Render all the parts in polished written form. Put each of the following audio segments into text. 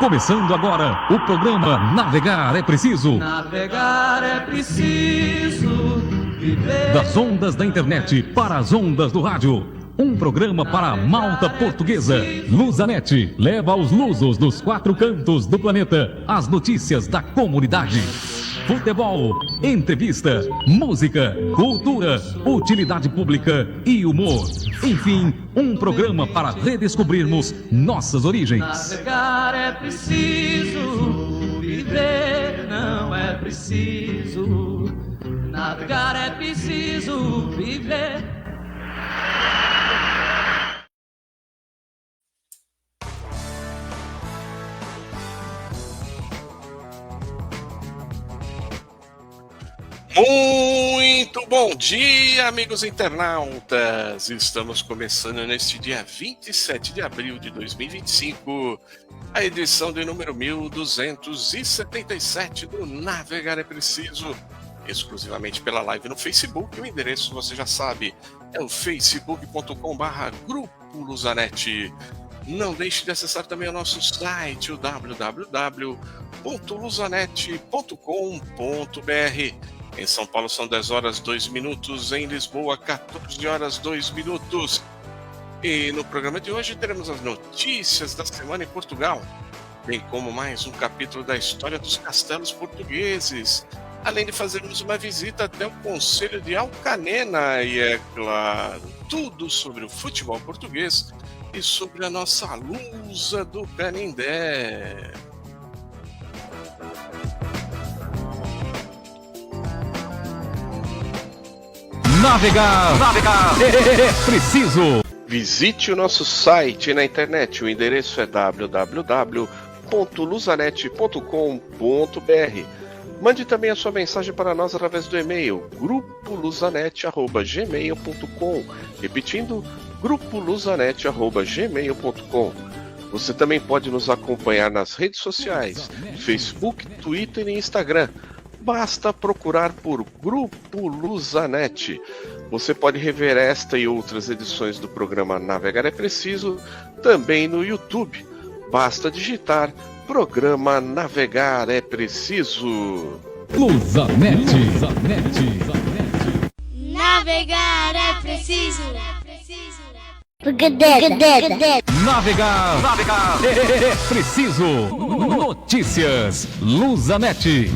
Começando agora o programa Navegar é Preciso. Navegar é preciso viver. Das ondas da internet para as ondas do rádio. Um programa para a malta portuguesa. Lusanet leva aos lusos dos 4 cantos do planeta as notícias da comunidade. Futebol, entrevista, música, cultura, utilidade pública e humor. Enfim, um programa para redescobrirmos nossas origens. Navegar é preciso, viver não é preciso. Navegar é preciso, viver. Muito bom dia, amigos internautas! Estamos começando neste dia 27 de abril de 2025, a edição de número 1277 do Navegar é Preciso, exclusivamente pela live no Facebook. O endereço você já sabe, é o facebook.com/Grupo Lusanet. Não deixe de acessar também o nosso site, o www.lusanet.com.br. Em São Paulo são 10 horas 2 minutos, em Lisboa 14 horas 2 minutos. E no programa de hoje teremos as notícias da semana em Portugal, bem como mais um capítulo da história dos castelos portugueses, além de fazermos uma visita até o Conselho de Alcanena e, é claro, tudo sobre o futebol português e sobre a nossa lusa do Canindé. Navegar é preciso. Visite o nosso site na internet. O endereço é www.lusanet.com.br. Mande também a sua mensagem para nós através do e-mail grupolusanet@gmail.com. Repetindo, grupolusanet@gmail.com. Você também pode nos acompanhar nas redes sociais, Facebook, Twitter e Instagram. Basta procurar por Grupo Lusanet. Você pode rever esta e outras edições do programa Navegar é Preciso também no YouTube. Basta digitar Programa Navegar é Preciso. Lusanet. Navegar é preciso. Navegar é preciso. Notícias Lusanet.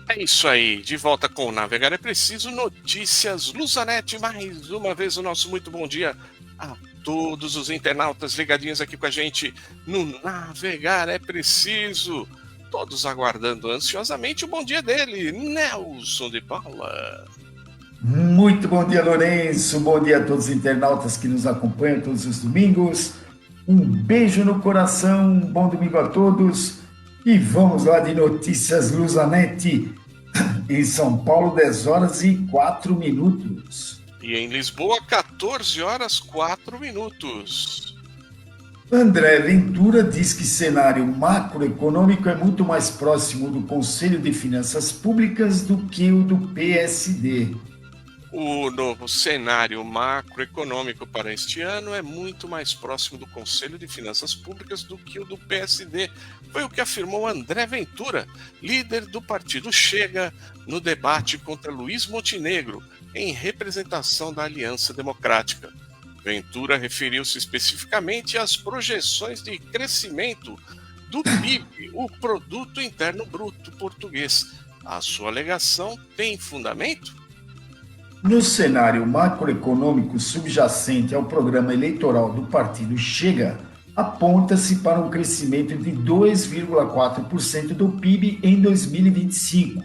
É isso aí, de volta com o Navegar é Preciso, Notícias Lusanet. Mais uma vez o nosso muito bom dia a todos os internautas ligadinhos aqui com a gente no Navegar é Preciso. Todos aguardando ansiosamente o bom dia dele, Nelson de Paula. Muito bom dia, Lourenço. Bom dia a todos os internautas que nos acompanham todos os domingos. Um beijo no coração, um bom domingo a todos. E vamos lá de Notícias Lusanet. Em São Paulo, 10 horas e 4 minutos. E em Lisboa, 14 horas 4 minutos. André Ventura diz que cenário macroeconômico é muito mais próximo do Conselho de Finanças Públicas do que o do PSD. O novo cenário macroeconômico para este ano é muito mais próximo do Conselho de Finanças Públicas do que o do PSD. Foi o que afirmou André Ventura, líder do partido Chega, no debate contra Luiz Montenegro, em representação da Aliança Democrática. Ventura referiu-se especificamente às projeções de crescimento do PIB, o Produto Interno Bruto português. A sua alegação tem fundamento? No cenário macroeconômico subjacente ao programa eleitoral do partido Chega, aponta-se para um crescimento de 2,4% do PIB em 2025.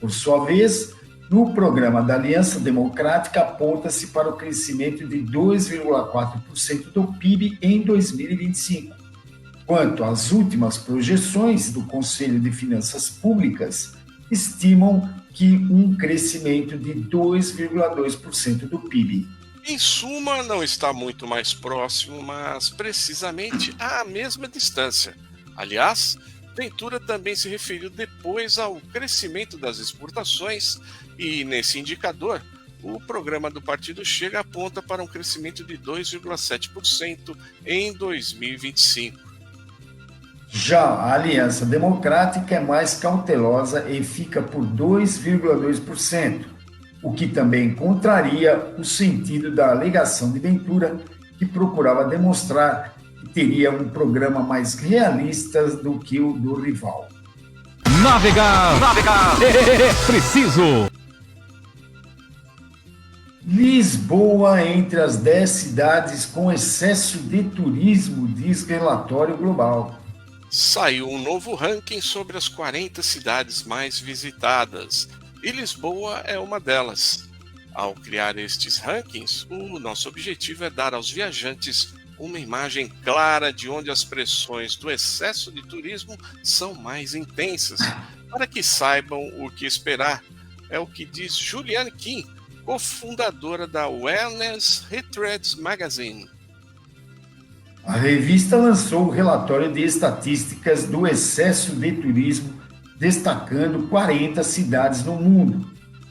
Por sua vez, no programa da Aliança Democrática, aponta-se para o crescimento de 2,4% do PIB em 2025. Quanto às últimas projeções do Conselho de Finanças Públicas, estimam que um crescimento de 2,2% do PIB. Em suma, não está muito mais próximo, mas precisamente à mesma distância. Aliás, Ventura também se referiu depois ao crescimento das exportações e, nesse indicador, o programa do Partido Chega aponta para um crescimento de 2,7% em 2025. Já a Aliança Democrática é mais cautelosa e fica por 2,2%, o que também contraria o sentido da alegação de Ventura, que procurava demonstrar que teria um programa mais realista do que o do rival. Navegar é preciso. Lisboa entre as 10 cidades com excesso de turismo, diz relatório global. Saiu um novo ranking sobre as 40 cidades mais visitadas, e Lisboa é uma delas. Ao criar estes rankings, o nosso objetivo é dar aos viajantes uma imagem clara de onde as pressões do excesso de turismo são mais intensas, para que saibam o que esperar. É o que diz Juliane Kim, cofundadora da Wellness Retreats Magazine. A revista lançou o relatório de estatísticas do excesso de turismo, destacando 40 cidades no mundo.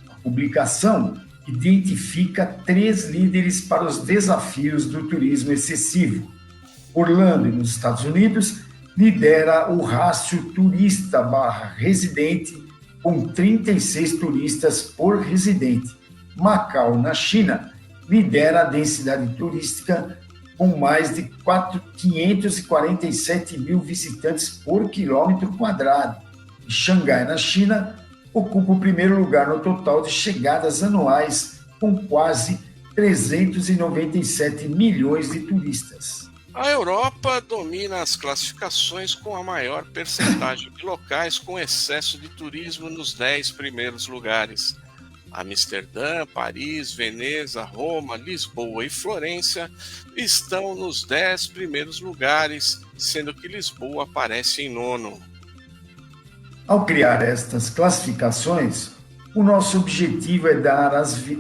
A publicação identifica 3 líderes para os desafios do turismo excessivo. Orlando, nos Estados Unidos, lidera o rácio turista/residente, com 36 turistas por residente. Macau, na China, lidera a densidade turística com mais de 547 mil visitantes por quilômetro quadrado. E Xangai, na China, ocupa o primeiro lugar no total de chegadas anuais, com quase 397 milhões de turistas. A Europa domina as classificações com a maior percentagem de locais com excesso de turismo nos 10 primeiros lugares. Amsterdã, Paris, Veneza, Roma, Lisboa e Florença estão nos 10 primeiros lugares, sendo que Lisboa aparece em 9º. Ao criar estas classificações, o nosso objetivo é dar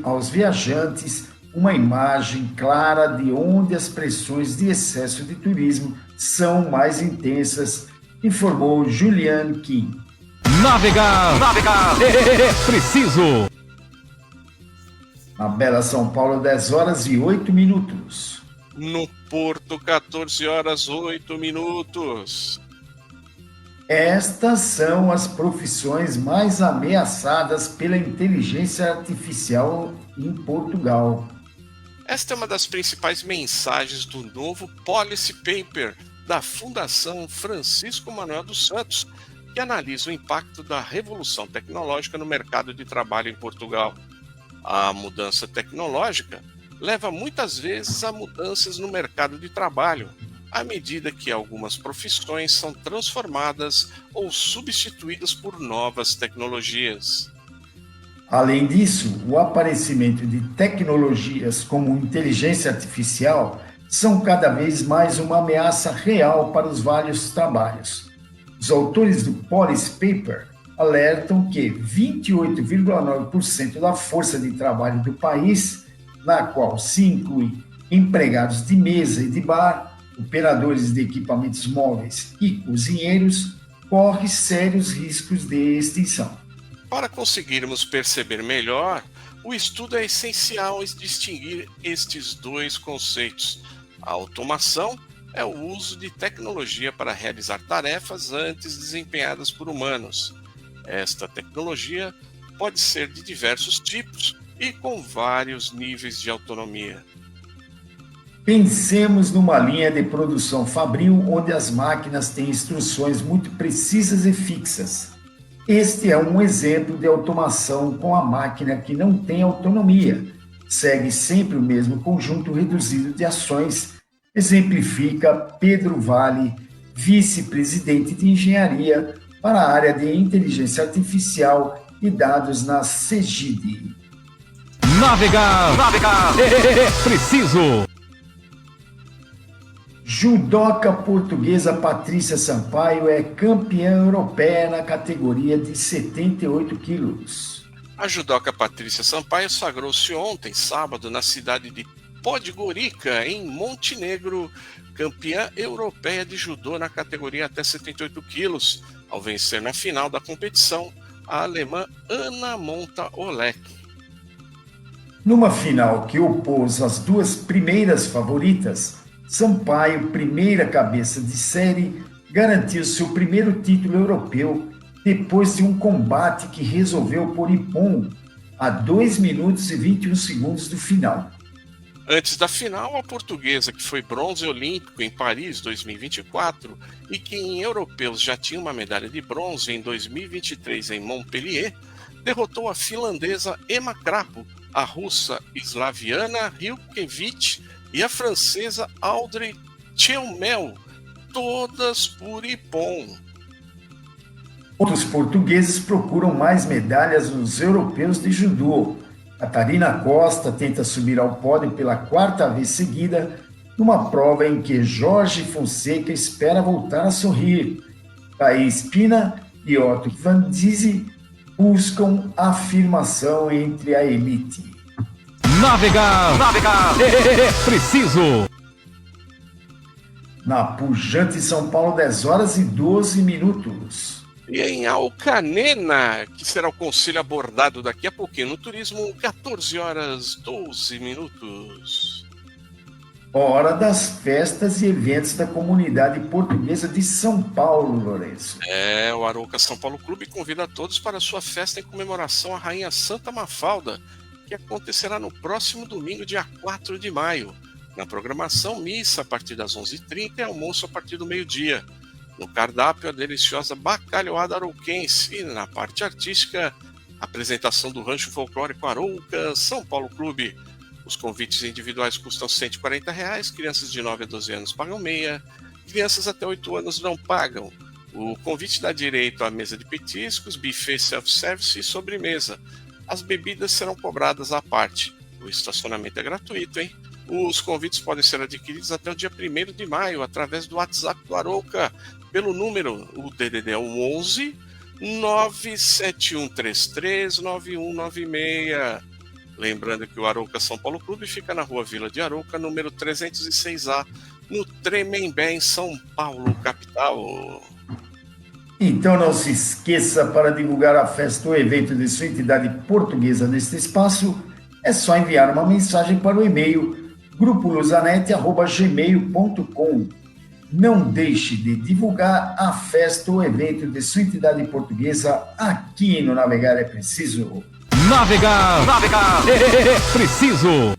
aos viajantes uma imagem clara de onde as pressões de excesso de turismo são mais intensas, informou Juliane Kim. Navegar é preciso. Na bela São Paulo, 10h08. No Porto, 14h08. Estas são as profissões mais ameaçadas pela inteligência artificial em Portugal. Esta é uma das principais mensagens do novo Policy Paper da Fundação Francisco Manuel dos Santos, que analisa o impacto da revolução tecnológica no mercado de trabalho em Portugal. A mudança tecnológica leva muitas vezes a mudanças no mercado de trabalho, à medida que algumas profissões são transformadas ou substituídas por novas tecnologias. Além disso, o aparecimento de tecnologias como inteligência artificial são cada vez mais uma ameaça real para os vários trabalhos. Os autores do Policy Paper alertam que 28,9% da força de trabalho do país, na qual se inclui empregados de mesa e de bar, operadores de equipamentos móveis e cozinheiros, corre sérios riscos de extinção. Para conseguirmos perceber melhor, o estudo é essencial distinguir estes dois conceitos. A automação é o uso de tecnologia para realizar tarefas antes desempenhadas por humanos. Esta tecnologia pode ser de diversos tipos e com vários níveis de autonomia. Pensemos numa linha de produção fabril onde as máquinas têm instruções muito precisas e fixas. Este é um exemplo de automação com a máquina que não tem autonomia, segue sempre o mesmo conjunto reduzido de ações, exemplifica Pedro Vale, vice-presidente de engenharia para a área de inteligência artificial e dados na CEGID. Navegar é preciso. Judoca portuguesa Patrícia Sampaio é campeã europeia na categoria de 78 quilos. A judoca Patrícia Sampaio sagrou-se ontem, sábado, na cidade de Podgorica, em Montenegro, campeã europeia de judô na categoria até 78 quilos, ao vencer na final da competição a alemã Anna Monta Olek. Numa final que opôs as duas primeiras favoritas, Sampaio, primeira cabeça de série, garantiu seu primeiro título europeu depois de um combate que resolveu por Ippon a 2 minutos e 21 segundos do final. Antes da final, a Portuguesa, que foi bronze olímpico em Paris 2024 e que em europeus já tinha uma medalha de bronze em 2023 em Montpellier, derrotou a finlandesa Emma Crapo, a russa Slaviana Hrivković e a francesa Audrey Tcheumel, todas por Ippon. Outros portugueses procuram mais medalhas nos europeus de judô. Catarina Costa tenta subir ao pódio pela 4ª vez seguida, numa prova em que Jorge Fonseca espera voltar a sorrir. Thaís Pina e Otto Van Dizzy buscam afirmação entre a elite. Navegar é preciso. Na pujante São Paulo, 10 horas e 12 minutos. E em Alcanena, que será o conselho abordado daqui a pouquinho no turismo, 14 horas 12 minutos. Hora das festas e eventos da comunidade portuguesa de São Paulo, Lourenço. O Arouca São Paulo Clube convida a todos para a sua festa em comemoração à Rainha Santa Mafalda, que acontecerá no próximo domingo, dia 4 de maio. Na programação, missa a partir das 11h30 e almoço a partir do meio-dia. No cardápio, a deliciosa bacalhoada arouquense e na parte artística, a apresentação do Rancho Folclórico Arouca São Paulo Clube. Os convites individuais custam R$ 140, crianças de 9 a 12 anos pagam meia, crianças até 8 anos não pagam. O convite dá direito à mesa de petiscos, buffet self-service e sobremesa. As bebidas serão cobradas à parte. O estacionamento é gratuito, hein? Os convites podem ser adquiridos até o dia 1º de maio, através do WhatsApp do Arouca, pelo número, o DDD é o 11 97133 9196. Lembrando que o Arouca São Paulo Clube fica na rua Vila de Arouca, número 306A, no Tremembé, em São Paulo, capital. Então não se esqueça, para divulgar a festa ou evento de sua entidade portuguesa neste espaço, é só enviar uma mensagem para o e-mail grupolusanete@gmail.com. Não deixe de divulgar a festa ou evento de sua entidade portuguesa aqui no Navegar é Preciso. Navegar é preciso.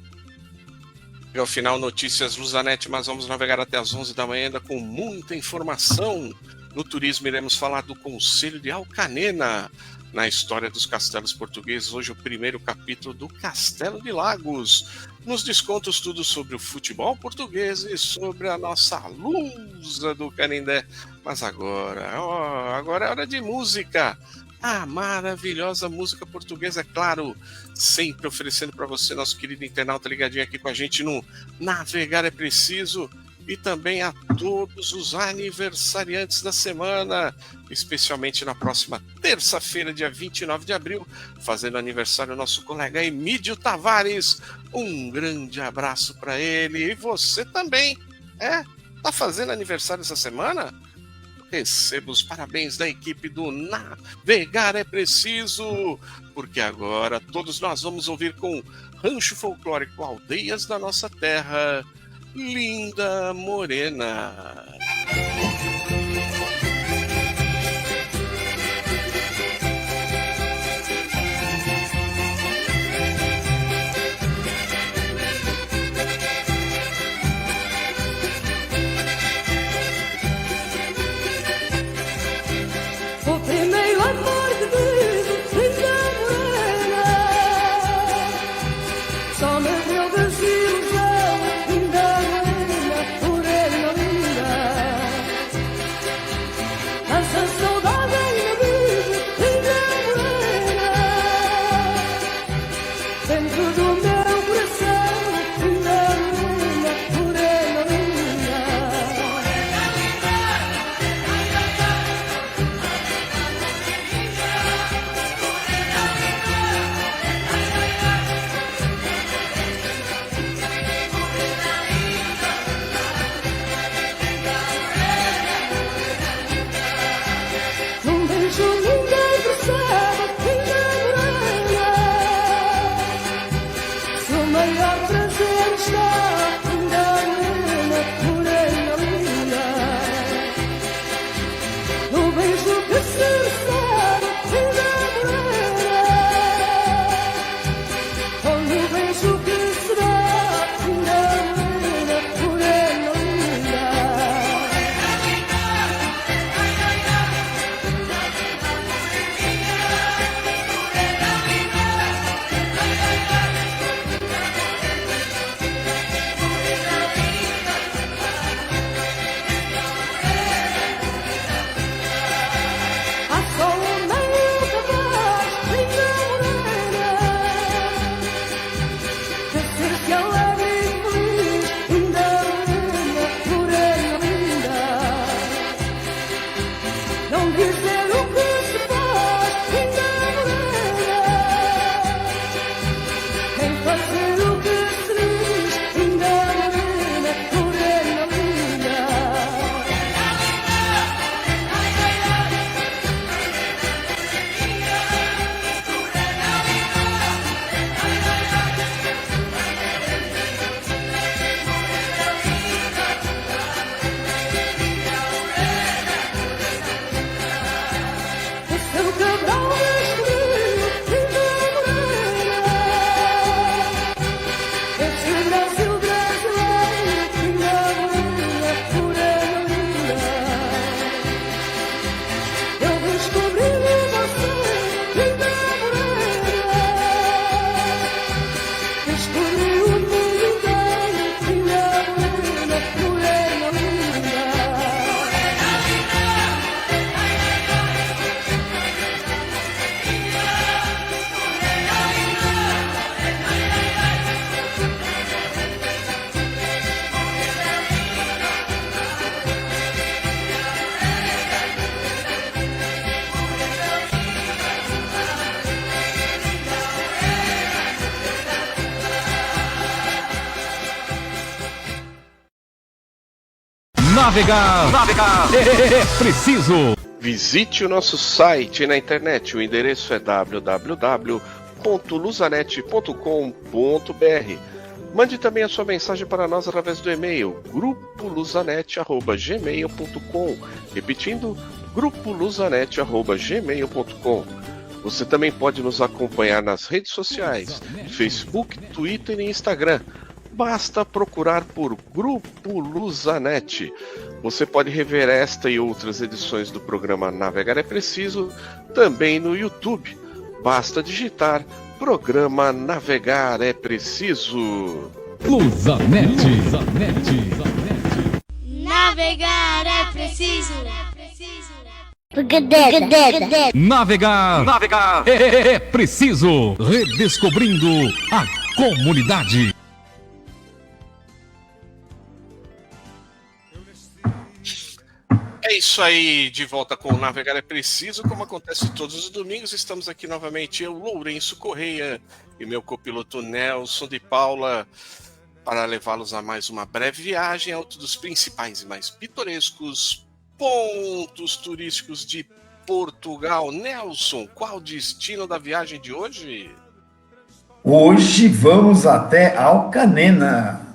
Ao final, notícias Lusanete, mas vamos navegar até as 11 da manhã ainda com muita informação. No turismo iremos falar do Conselho de Alcanena. Na história dos castelos portugueses, hoje o primeiro capítulo do Castelo de Lagos. Nos descontos tudo sobre o futebol português e sobre a nossa Lusa do Canindé. Mas agora é hora de música. A maravilhosa música portuguesa, é claro, sempre oferecendo para você, nosso querido internauta ligadinho aqui com a gente no Navegar é Preciso, e também a todos os aniversariantes da semana, especialmente na próxima terça-feira, dia 29 de abril, fazendo aniversário o nosso colega Emídio Tavares. Um grande abraço para ele. E você também, tá fazendo aniversário essa semana? Receba os parabéns da equipe do Navegar é Preciso, porque agora todos nós vamos ouvir com Rancho Folclórico Aldeias da Nossa Terra, Linda Morena. O primeiro amor que tive, linda morena, só me deu desilusão, linda morena, linda. Essa saudade ainda vive, linda morena, dentro do meu coração, linda morena, linda. Num beijo ninguém percebe, linda morena, vejo que será morena, morena linda. Há só um meio capaz, linda morena, de ser-se alegre e feliz, linda morena, morena linda. Não dizer o que se faz, linda morena, nem fazer o que se diz, linda morena, morena linda. O seu cabral escolhido, linda morena, esse Brasil brasileiro, linda morena, morena linda. Eu descobri você, linda morena, escolhi o mundo inteiro, linda morena, morena linda. Navegar é preciso. Visite o nosso site na internet. O endereço é www.luzanet.com.br. Mande também a sua mensagem para nós através do e-mail grupoluzanet@gmail.com. Repetindo, grupoluzanet@gmail.com. Você também pode nos acompanhar nas redes sociais, Facebook, Twitter e Instagram. Basta procurar por Grupo Luzanet. Você pode rever esta e outras edições do programa Navegar é Preciso também no YouTube. Basta digitar Programa Navegar é Preciso. Luzanet. Navegar é preciso. Navegar é preciso. Redescobrindo a comunidade. É isso aí, de volta com o Navegar é Preciso, como acontece todos os domingos. Estamos aqui novamente, eu, Lourenço Correia, e meu copiloto Nelson de Paula, para levá-los a mais uma breve viagem a outro dos principais e mais pitorescos pontos turísticos de Portugal. Nelson, qual o destino da viagem de hoje? Hoje vamos até Alcanena.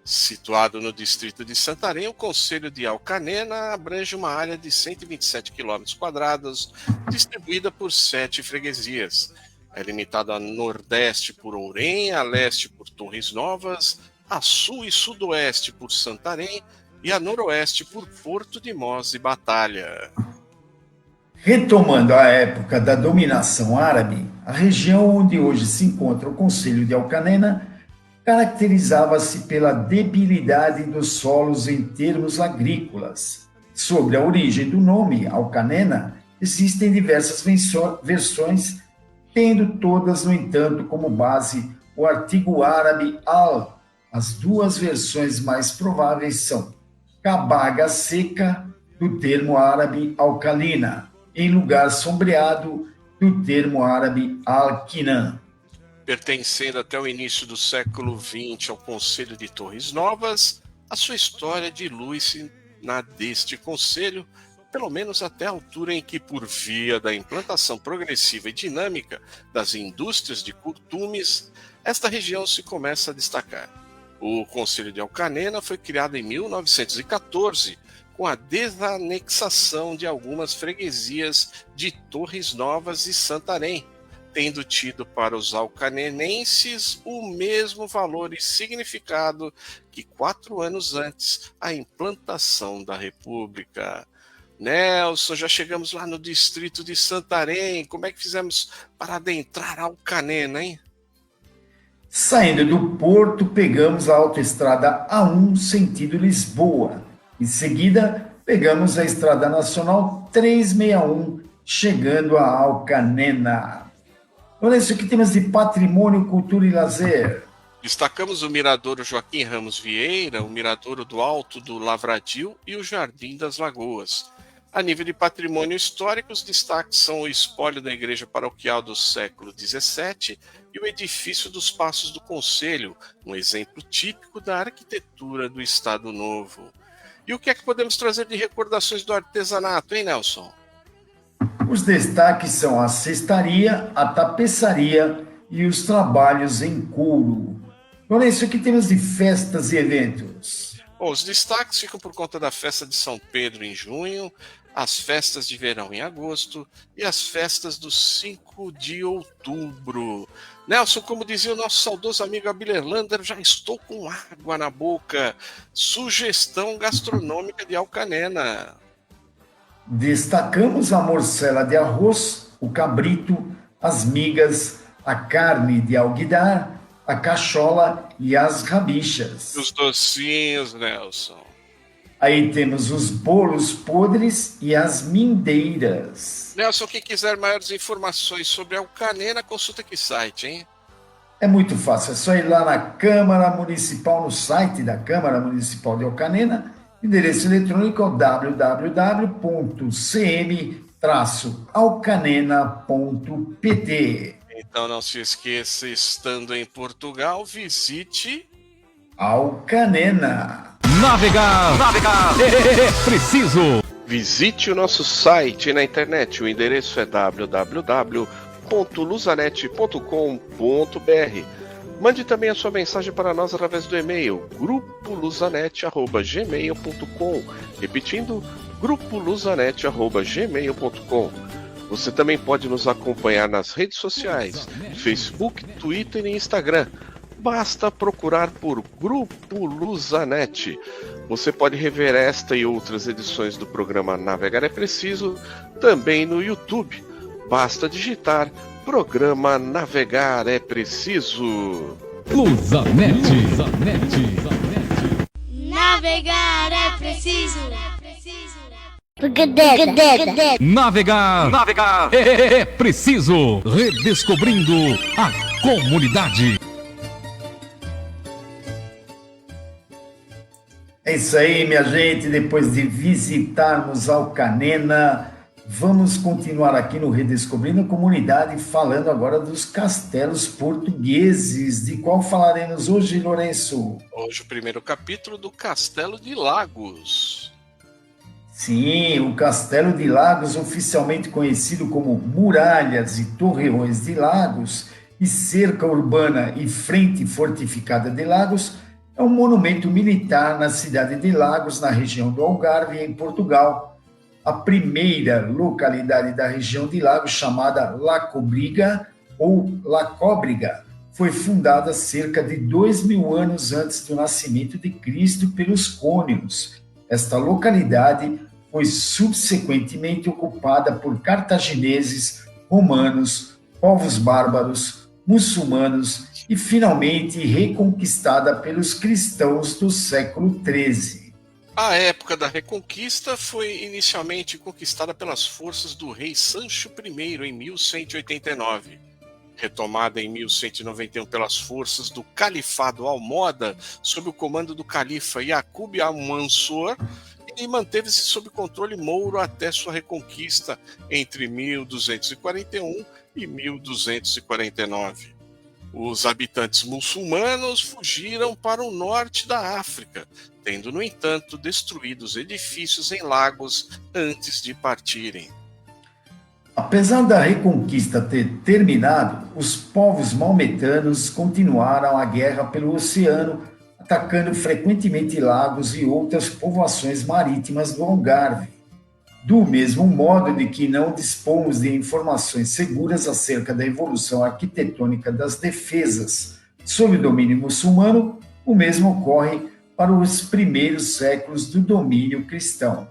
Situado no distrito de Santarém, o concelho de Alcanena abrange uma área de 127 km², distribuída por 7 freguesias. É limitado a nordeste por Ourém, a leste por Torres Novas, a sul e sudoeste por Santarém e a noroeste por Porto de Mós e Batalha. Retomando a época da dominação árabe, a região onde hoje se encontra o concelho de Alcanena caracterizava-se pela debilidade dos solos em termos agrícolas. Sobre a origem do nome, Alcanena, existem diversas versões, tendo todas, no entanto, como base o artigo árabe al. As duas versões mais prováveis são cabaga seca, do termo árabe alcalina, em lugar sombreado, do termo árabe al-Qinan. Pertencendo até o início do século XX ao concelho de Torres Novas, a sua história dilui-se na deste concelho, pelo menos até a altura em que, por via da implantação progressiva e dinâmica das indústrias de curtumes, esta região se começa a destacar. O concelho de Alcanena foi criado em 1914, com a desanexação de algumas freguesias de Torres Novas e Santarém, tendo tido para os alcanenenses o mesmo valor e significado que 4 anos antes a implantação da República. Nelson, já chegamos lá no distrito de Santarém. Como é que fizemos para adentrar Alcanena, hein? Saindo do porto, pegamos a autoestrada A1 sentido Lisboa. Em seguida, pegamos a estrada nacional 361, chegando a Alcanena. Olha isso que temos de patrimônio, cultura e lazer. Destacamos o Miradouro Joaquim Ramos Vieira, o Miradouro do Alto do Lavradio e o Jardim das Lagoas. A nível de patrimônio histórico, os destaques são o espólio da igreja paroquial do século XVII e o edifício dos Passos do Conselho, um exemplo típico da arquitetura do Estado Novo. E o que é que podemos trazer de recordações do artesanato, hein, Nelson? Os destaques são a cestaria, a tapeçaria e os trabalhos em couro. Olha isso que temos de festas e eventos. Bom, os destaques ficam por conta da festa de São Pedro em junho, as festas de verão em agosto e as festas do 5 de outubro. Nelson, como dizia o nosso saudoso amigo Abílio Erlander, já estou com água na boca. Sugestão gastronômica de Alcanena. Destacamos a morcela de arroz, o cabrito, as migas, a carne de alguidar, a cachola e as rabichas. Os docinhos, Nelson. Aí temos os bolos podres e as mindeiras. Nelson, quem quiser maiores informações sobre Alcanena, consulta que site, hein? É muito fácil, é só ir lá na Câmara Municipal, no site da Câmara Municipal de Alcanena. Endereço eletrônico é www.cm-alcanena.pt. Então não se esqueça, estando em Portugal, visite Alcanena. Navegar é preciso. Visite o nosso site na internet. O endereço é www.luzanet.com.br. Mande também a sua mensagem para nós através do e-mail grupoluzanet@gmail.com. Repetindo, grupoluzanet@gmail.com. Você também pode nos acompanhar nas redes sociais, Facebook, Twitter e Instagram. Basta procurar por Grupo Luzanet. Você pode rever esta e outras edições do programa Navegar é Preciso também no YouTube. Basta digitar Programa Navegar é Preciso. Luzanet. Navegar é preciso. Navegar é preciso. Redescobrindo a comunidade. É isso aí, minha gente. Depois de visitarmos Alcanena, vamos continuar aqui no Redescobrindo a Comunidade, falando agora dos castelos portugueses. De qual falaremos hoje, Lourenço? Hoje o primeiro capítulo do Castelo de Lagos. Sim, o Castelo de Lagos, oficialmente conhecido como Muralhas e Torreões de Lagos e Cerca Urbana e Frente Fortificada de Lagos, é um monumento militar na cidade de Lagos, na região do Algarve, em Portugal. A primeira localidade da região de Lagos, chamada Lacobriga ou Lacóbriga, foi fundada cerca de 2000 anos antes do nascimento de Cristo pelos cônios. Esta localidade foi subsequentemente ocupada por cartagineses, romanos, povos bárbaros, muçulmanos e finalmente reconquistada pelos cristãos do século XIII. A época da Reconquista foi inicialmente conquistada pelas forças do rei Sancho I em 1189. Retomada em 1191 pelas forças do Califado Almoda, sob o comando do califa Yaqub al-Mansur, e manteve-se sob controle mouro até sua reconquista entre 1241 e 1249. Os habitantes muçulmanos fugiram para o norte da África, tendo, no entanto, destruído os edifícios em Lagos antes de partirem. Apesar da reconquista ter terminado, os povos maometanos continuaram a guerra pelo oceano, atacando frequentemente Lagos e outras povoações marítimas do Algarve. Do mesmo modo de que não dispomos de informações seguras acerca da evolução arquitetônica das defesas sob o domínio muçulmano, o mesmo ocorre para os primeiros séculos do domínio cristão.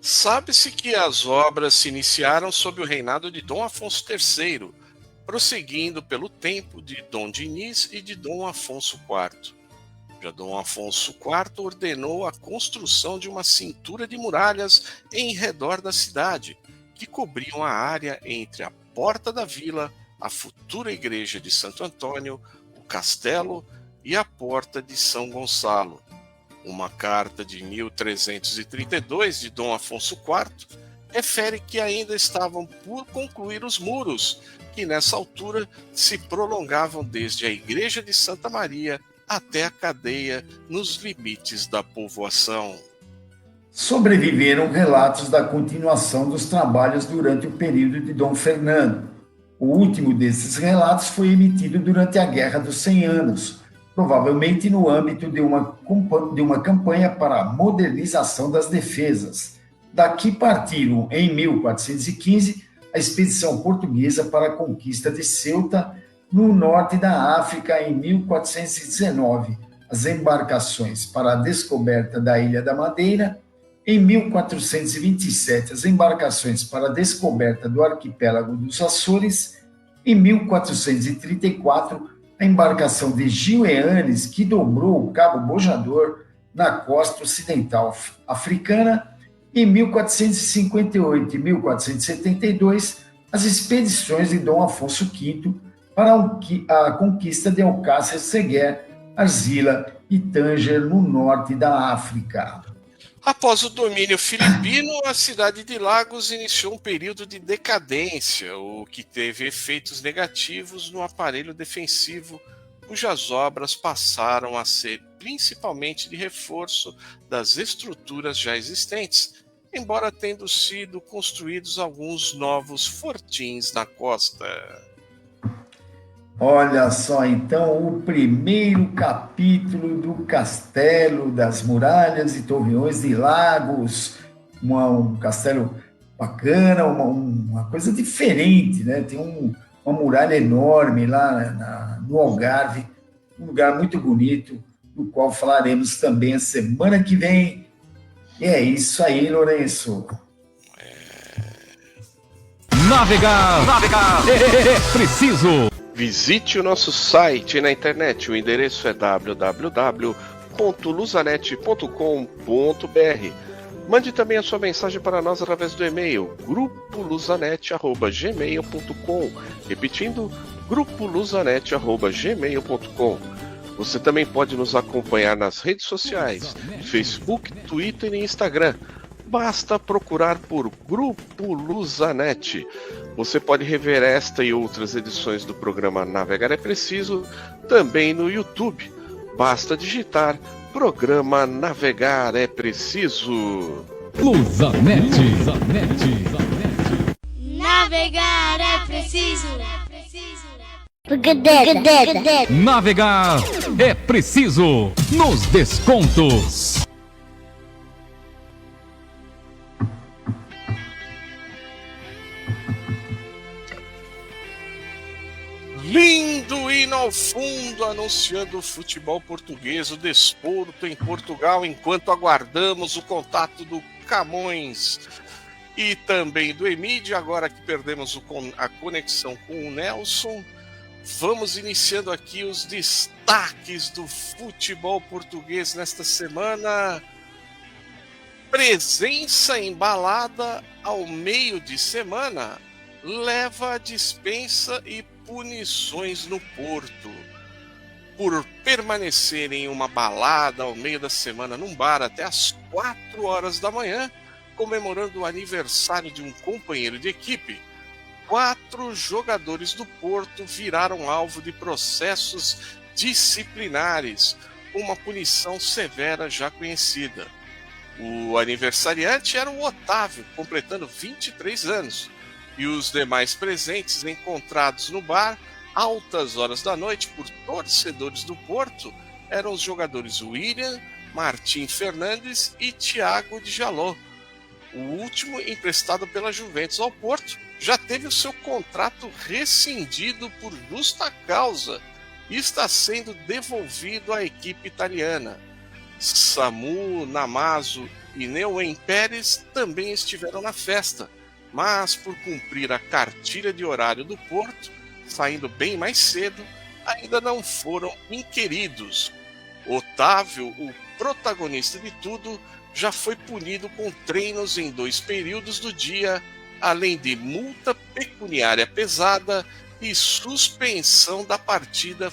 Sabe-se que as obras se iniciaram sob o reinado de Dom Afonso III, prosseguindo pelo tempo de Dom Diniz e de Dom Afonso IV. Já Dom Afonso IV ordenou a construção de uma cintura de muralhas em redor da cidade, que cobriam a área entre a Porta da Vila, a futura igreja de Santo Antônio, o castelo e a Porta de São Gonçalo. Uma carta de 1332 de Dom Afonso IV refere que ainda estavam por concluir os muros, que nessa altura se prolongavam desde a igreja de Santa Maria até a cadeia nos limites da povoação. Sobreviveram relatos da continuação dos trabalhos durante o período de Dom Fernando. O último desses relatos foi emitido durante a Guerra dos 100 Anos, provavelmente no âmbito de uma campanha para a modernização das defesas. Daqui partiram, em 1415, a expedição portuguesa para a conquista de Ceuta, no norte da África, em 1419, as embarcações para a descoberta da Ilha da Madeira, em 1427, as embarcações para a descoberta do arquipélago dos Açores, em 1434, a embarcação de Gil Eanes, que dobrou o Cabo Bojador na costa ocidental africana, em 1458 e 1472, as expedições de Dom Afonso V para a conquista de Alcácer Seguer, Argila e Tânger, no norte da África. Após o domínio filipino, a cidade de Lagos iniciou um período de decadência, o que teve efeitos negativos no aparelho defensivo, cujas obras passaram a ser principalmente de reforço das estruturas já existentes, embora tendo sido construídos alguns novos fortins na costa. Olha só, então, o primeiro capítulo do Castelo das Muralhas e Torreões de Lagos, um castelo bacana, uma coisa diferente, né? Tem uma muralha enorme lá no Algarve, um lugar muito bonito, do qual falaremos também a semana que vem. E é isso aí, Lourenço. Navegar é preciso. Visite o nosso site na internet, o endereço é www.luzanet.com.br. Mande também a sua mensagem para nós através do e-mail grupoluzanet@gmail.com, repetindo, grupoluzanet@gmail.com. Você também pode nos acompanhar nas redes sociais, Facebook, Twitter e Instagram. Basta procurar por Grupo Luzanet. Você pode rever esta e outras edições do programa Navegar é Preciso também no YouTube. Basta digitar Programa Navegar é Preciso. Luzanet. Navegar é preciso. Navegar é preciso. Nos descontos. Lindo hino ao fundo anunciando o futebol português, o desporto em Portugal, enquanto aguardamos o contato do Camões e também do Emílio. Agora que perdemos a conexão com o Nelson, vamos iniciando aqui os destaques do futebol português nesta semana. Presença embalada ao meio de semana leva a dispensa e punições no Porto. Por permanecer em uma balada ao meio da semana num bar até às 4 horas da manhã, comemorando o aniversário de um companheiro de equipe, 4 jogadores do Porto viraram alvo de processos disciplinares, uma punição severa já conhecida. O aniversariante era o Otávio, completando 23 anos, e os demais presentes encontrados no bar, altas horas da noite, por torcedores do Porto, eram os jogadores William, Martim Fernandes e Thiago de Jaló. o último emprestado pela Juventus ao Porto, já teve o seu contrato rescindido por justa causa e está sendo devolvido à equipe italiana. Samu, Namazo e Neuwen Pérez também estiveram na festa, mas por cumprir a cartilha de horário do Porto, saindo bem mais cedo, ainda não foram inquiridos. Otávio, o protagonista de tudo, já foi punido com treinos em 2 períodos do dia, além de multa pecuniária pesada e suspensão da partida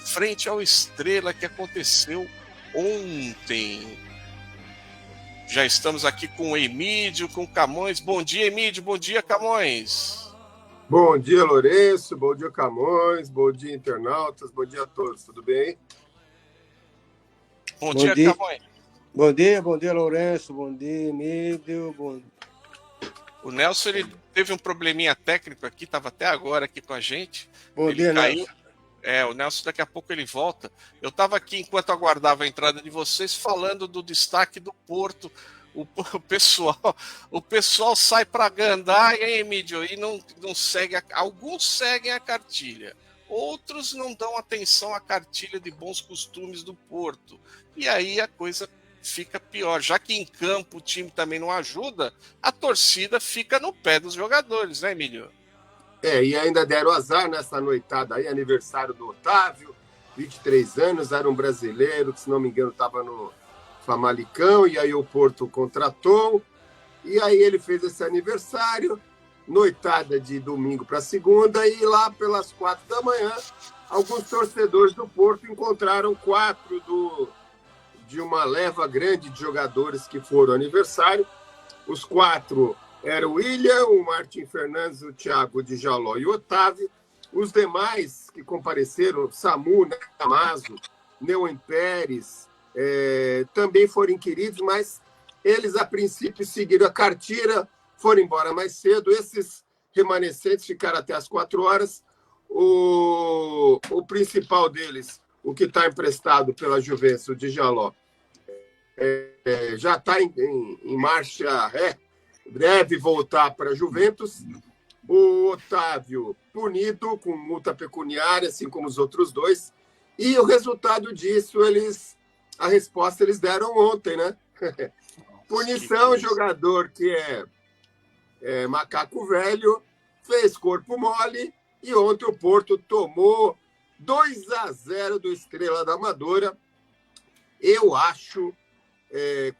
frente ao Estrela que aconteceu ontem. Já estamos aqui com o Emídio, com o Camões. Bom dia, Emídio. Bom dia, Camões. Bom dia, Lourenço. Bom dia, Camões. Bom dia, internautas. Bom dia a todos. Tudo bem? Bom dia, Camões. Bom dia, Lourenço. Bom dia, Emílio. O Nelson ele teve um probleminha técnico aqui, estava até agora aqui com a gente. Bom dia, caiu. Nelson. O Nelson daqui a pouco ele volta. Eu estava aqui, enquanto aguardava a entrada de vocês, falando do destaque do Porto. O pessoal sai para gandaia, Emílio, e não segue. Alguns seguem a cartilha. Outros não dão atenção à cartilha de bons costumes do Porto. E aí a coisa fica pior. Já que em campo o time também não ajuda, a torcida fica no pé dos jogadores, né, Emílio? E ainda deram azar nessa noitada aí, aniversário do Otávio, 23 anos, era um brasileiro, que se não me engano estava no Famalicão, e aí o Porto contratou, e aí ele fez esse aniversário, noitada de domingo para segunda, e lá pelas 4 da manhã, alguns torcedores do Porto encontraram 4 de uma leva grande de jogadores que foram ao aniversário. Os 4 eram o William, o Martin Fernandes, o Thiago Djaló e o Otávio. Os demais que compareceram, Samu, Namazo, Neuwen Pérez, também foram inquiridos, mas eles, a princípio, seguiram a cartilha, foram embora mais cedo. Esses remanescentes ficaram até as 4 horas. O principal deles, o que está emprestado pela Juventus, o Djaló, já está em marcha ré, deve voltar para a Juventus. O Otávio punido com multa pecuniária, assim como os outros 2. E o resultado disso, a resposta eles deram ontem, né? Punição, jogador que é macaco velho, fez corpo mole, e ontem o Porto tomou 2-0 do Estrela da Amadora. Eu acho,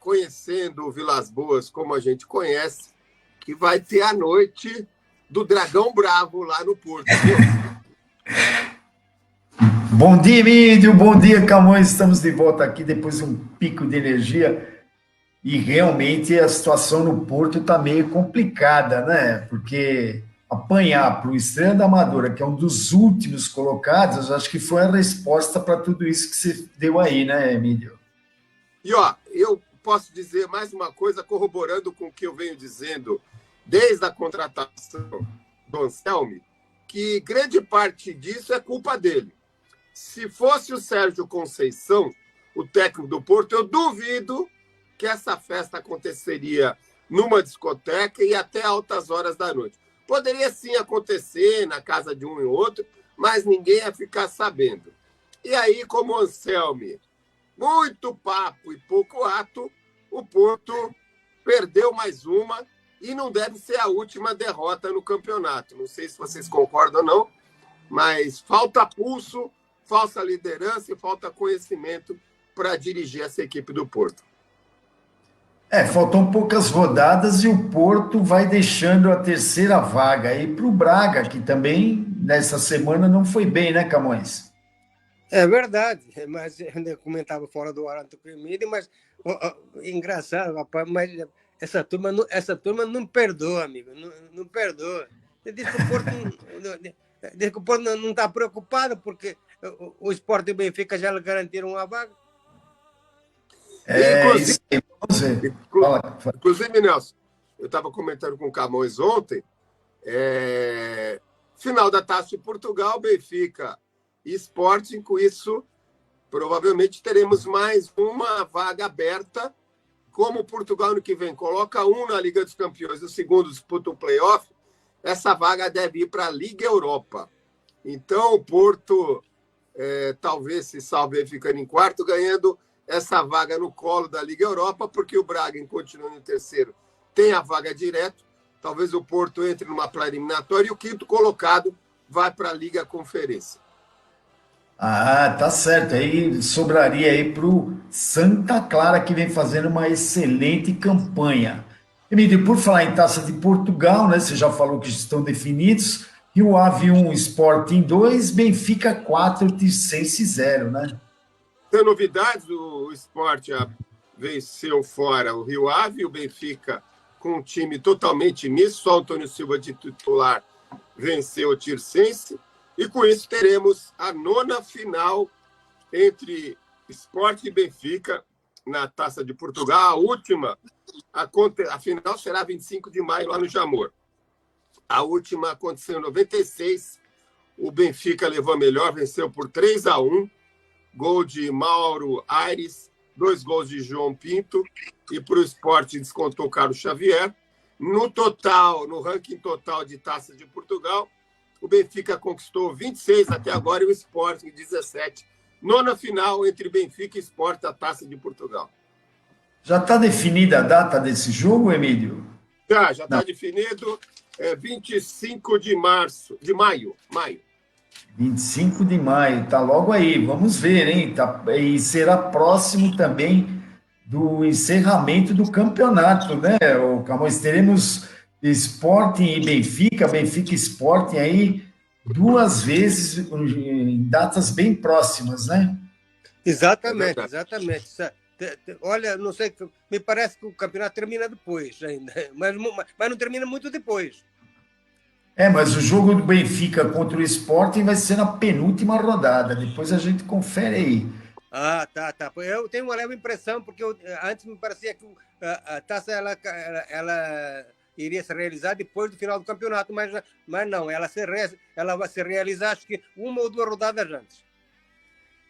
conhecendo o Vilas Boas como a gente conhece, que vai ter a noite do Dragão Bravo lá no Porto. Bom dia, Emílio. Bom dia, Camões. Estamos de volta aqui depois de um pico de energia. E realmente a situação no Porto está meio complicada, né? Porque apanhar para o Estrela da Amadora, que é um dos últimos colocados, acho que foi a resposta para tudo isso que você deu aí, né, Emílio? E, eu posso dizer mais uma coisa, corroborando com o que eu venho dizendo desde a contratação do Anselmi, que grande parte disso é culpa dele. Se fosse o Sérgio Conceição, o técnico do Porto, eu duvido que essa festa aconteceria numa discoteca e até altas horas da noite. Poderia sim acontecer na casa de um e outro, mas ninguém ia ficar sabendo. E aí, como o Anselmi, muito papo e pouco ato, o Porto perdeu mais uma e não deve ser a última derrota no campeonato. Não sei se vocês concordam ou não, mas falta pulso, falta liderança e falta conhecimento para dirigir essa equipe do Porto. Faltam poucas rodadas e o Porto vai deixando a terceira vaga aí para o Braga, que também nessa semana não foi bem, né, Camões? É verdade, mas eu comentava fora do ar com o Emílio, mas engraçado, rapaz, mas essa turma não perdoa, amigo, não perdoa. Diz que o Porto não está preocupado porque o Sport e o Benfica já garantiram uma vaga. Inclusive, Nelson, eu estava comentando com o Camões ontem, final da Taça de Portugal, Benfica e Sporting, com isso, provavelmente teremos mais uma vaga aberta como Portugal ano que vem coloca um na Liga dos Campeões e o segundo disputa o playoff, essa vaga deve ir para a Liga Europa. Então, o Porto talvez se salve ficando em quarto, ganhando essa vaga no colo da Liga Europa, porque o Braga, continuando em terceiro, tem a vaga direto. Talvez o Porto entre numa pré-eliminatória e o quinto colocado vai para a Liga Conferência. Ah, tá certo. Aí sobraria aí para o Santa Clara, que vem fazendo uma excelente campanha. Emílio, por falar em Taça de Portugal, né? Você já falou que estão definidos. Rio Ave 1, Sporting 2, Benfica 4, Tirsense 0, né? Tem novidades, o Sport venceu fora o Rio Ave, o Benfica com um time totalmente misto, só o Antônio Silva de titular venceu o Tirsense, e com isso teremos a 9ª final entre Sport e Benfica na Taça de Portugal. A última, a final será 25 de maio lá no Jamor. A última aconteceu em 96, o Benfica levou a melhor, venceu por 3-1, gol de Mauro Aires, 2 gols de João Pinto, e para o Sport descontou Carlos Xavier. No total, no ranking total de Taça de Portugal, o Benfica conquistou 26 até agora e o Sport 17. 9ª final entre Benfica e Sport, a Taça de Portugal. Já está definida a data desse jogo, Emílio? Já está definido, 25 de maio. 25 de maio, tá logo aí, vamos ver, hein? E será próximo também do encerramento do campeonato, né, o Camões? Teremos Sporting e Benfica e Sporting aí 2 vezes em datas bem próximas, né? Exatamente. Olha, não sei, me parece que o campeonato termina depois ainda, mas não termina muito depois. Mas o jogo do Benfica contra o Sporting vai ser na penúltima rodada. Depois a gente confere aí. Ah, tá. Eu tenho uma leve impressão, porque antes me parecia que a taça ela iria se realizar depois do final do campeonato, mas não, ela vai se realizar acho que 1 ou 2 rodadas antes.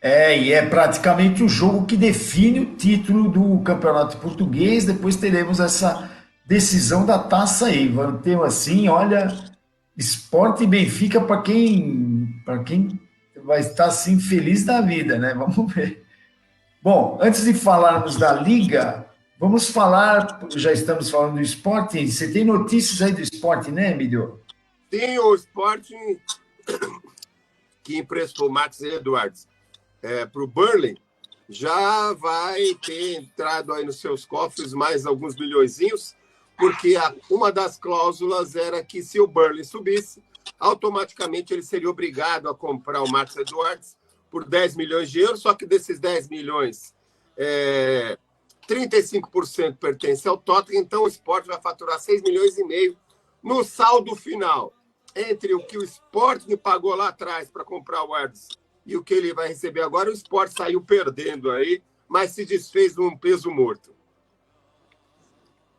E é praticamente o jogo que define o título do Campeonato Português. Depois teremos essa decisão da taça aí. Vamos ter assim, olha, Sport e Benfica para quem vai estar assim feliz da vida, né? Vamos ver. Bom, antes de falarmos da Liga, vamos falar, já estamos falando do Sporting. Você tem notícias aí do Sporting, né, Emílio? Tem o Sporting que emprestou o Max Edwards para o Burnley, já vai ter entrado aí nos seus cofres mais alguns milhõezinhos, porque uma das cláusulas era que se o Burnley subisse, automaticamente ele seria obrigado a comprar o Max Edwards por 10 milhões de euros, só que desses 10 milhões, 35% pertence ao Tottenham, então o Sport vai faturar 6 milhões e meio no saldo final, entre o que o Sporting pagou lá atrás para comprar o Edwards e o que ele vai receber agora. O Sport saiu perdendo aí, mas se desfez num peso morto.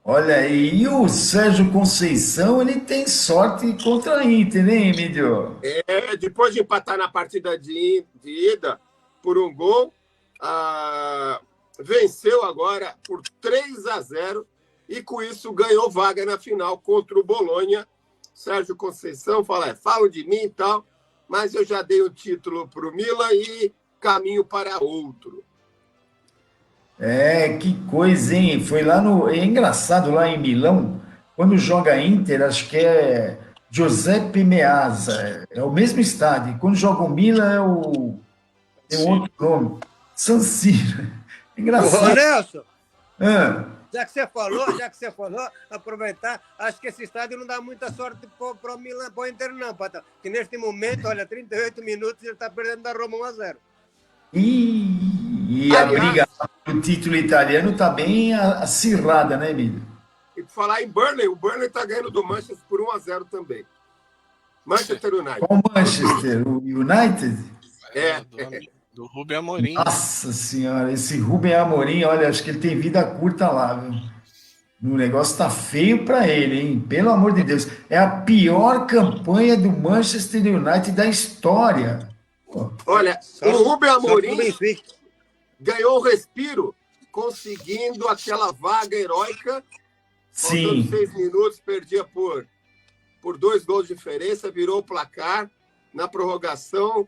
Olha, e o Sérgio Conceição, ele tem sorte contra a Inter, né, Emílio? Depois de empatar na partida de ida por 1 gol, venceu agora por 3-0 e com isso ganhou vaga na final contra o Bolonha. Sérgio Conceição fala de mim e tal, mas eu já dei o título para o Milan e caminho para outro. Que coisa, hein? Foi lá no... É engraçado, lá em Milão, quando joga Inter, acho que é Giuseppe Meazza, é o mesmo estádio. E quando joga o Milan, tem um outro nome, San Siro. Engraçado. Ô, Nelson, Ah, já que você falou, aproveitar, acho que esse estádio não dá muita sorte para o Milan, para o Inter não, Patão. Que neste momento, olha, 38 minutos ele está perdendo da Roma 1-0. e a briga do título italiano está bem acirrada, né, Emílio? E por falar em Burnley, o Burnley está ganhando do Manchester por 1-0 também. Manchester United. Qual Manchester? O United? Do Rubem Amorim. Nossa senhora, esse Rubem Amorim, olha, acho que ele tem vida curta lá, viu? O negócio tá feio para ele, hein? Pelo amor de Deus. É a pior campanha do Manchester United da história. Pô. Olha, o Rubem Amorim ganhou o respiro conseguindo aquela vaga heróica. Faltando Sim. 6 minutos, perdia por 2 gols de diferença, virou o placar na prorrogação,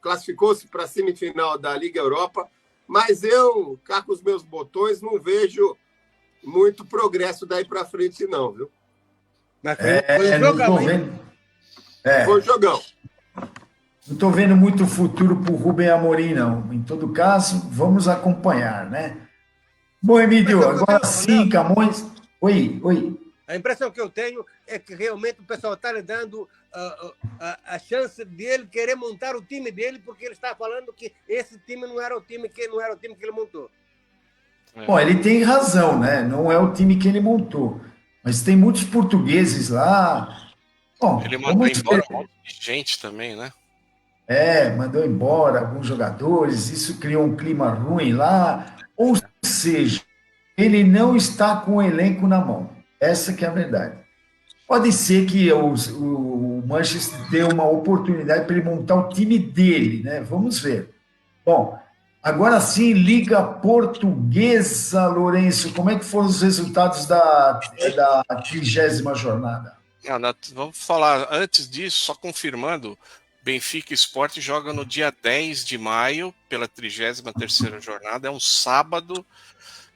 classificou-se para a semifinal da Liga Europa, mas eu, cá com os meus botões, não vejo muito progresso daí para frente, não, viu? Mas foi um Não jogão, estou hein? vendo, Foi um jogão. não tô vendo muito futuro para o Rubem Amorim, não. Em todo caso, vamos acompanhar, né? Bom, Emílio, Mas eu agora tenho- sim, Léo, Camões. Oi. A impressão que eu tenho é que realmente o pessoal está lhe dando a chance dele querer montar o time dele, porque ele está falando que esse time não era o time que ele montou. Bom, ele tem razão, né? Não é o time que ele montou. Mas tem muitos portugueses lá. Bom, Ele mandou vamos embora ver. um monte de gente também, né? Mandou embora alguns jogadores, isso criou um clima ruim lá. Ou seja, ele não está com o elenco na mão. Essa que é a verdade. Pode ser que o Manchester dê uma oportunidade para ele montar o time dele, né? Vamos ver. Bom, agora sim, Liga Portuguesa, Lourenço, como é que foram os resultados da 30ª jornada? Vamos falar antes disso, só confirmando. Benfica Sport joga no dia 10 de maio, pela 33ª jornada, é um sábado.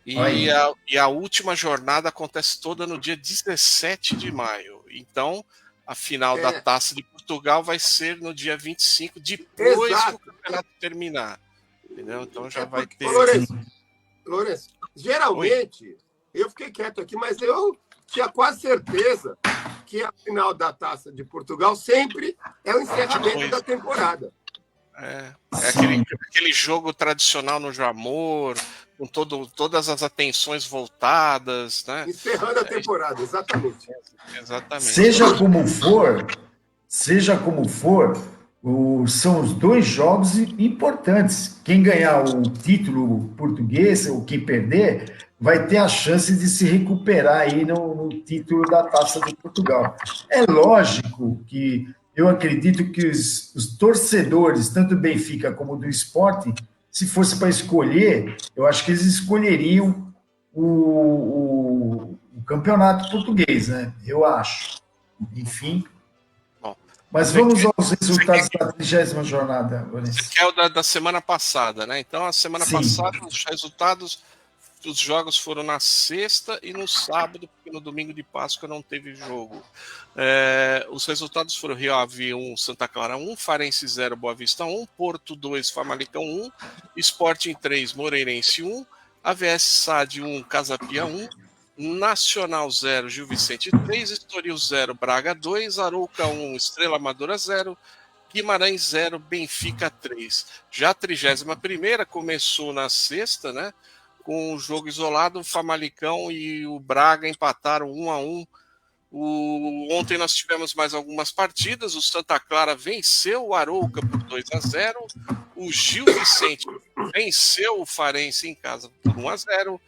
E a última jornada acontece toda no dia 17 de maio. Então, a final da Taça de Portugal vai ser no dia 25, depois Exato. que o campeonato terminar. Entendeu? Então já vai ter. Lourenço, geralmente, eu fiquei quieto aqui, mas eu tinha quase certeza que a final da Taça de Portugal sempre é o encerramento da temporada. É aquele jogo tradicional no Jamor, com todas as atenções voltadas, né? Encerrando a temporada, exatamente. Exatamente. Seja como for, são os dois jogos importantes. Quem ganhar o título português, ou quem perder, vai ter a chance de se recuperar aí no título da Taça de Portugal. É lógico que eu acredito que os torcedores, tanto do Benfica como do Sport, se fosse para escolher, eu acho que eles escolheriam o campeonato português, né? Eu acho. Enfim. Bom, mas vamos aos resultados da 30ª jornada, Lourenço. Que é o da semana passada, né? Então, a semana passada, os resultados dos jogos foram na sexta e no sábado, porque no domingo de Páscoa não teve jogo. Os resultados foram Rio Ave 1, Santa Clara 1, Farense 0, Boa Vista 1, Porto 2, Famalicão 1, Sporting 3, Moreirense 1, AVS SAD 1, Casa Pia 1, Nacional 0, Gil Vicente 3, Estoril 0, Braga 2, Arouca 1, Estrela Amadora 0, Guimarães 0, Benfica 3. Já a 31ª começou na sexta, né? Com o jogo isolado, o Famalicão e o Braga empataram 1-1. Ontem nós tivemos mais algumas partidas. O Santa Clara venceu o Arouca por 2-0. O Gil Vicente venceu o Farense em casa por 1-0.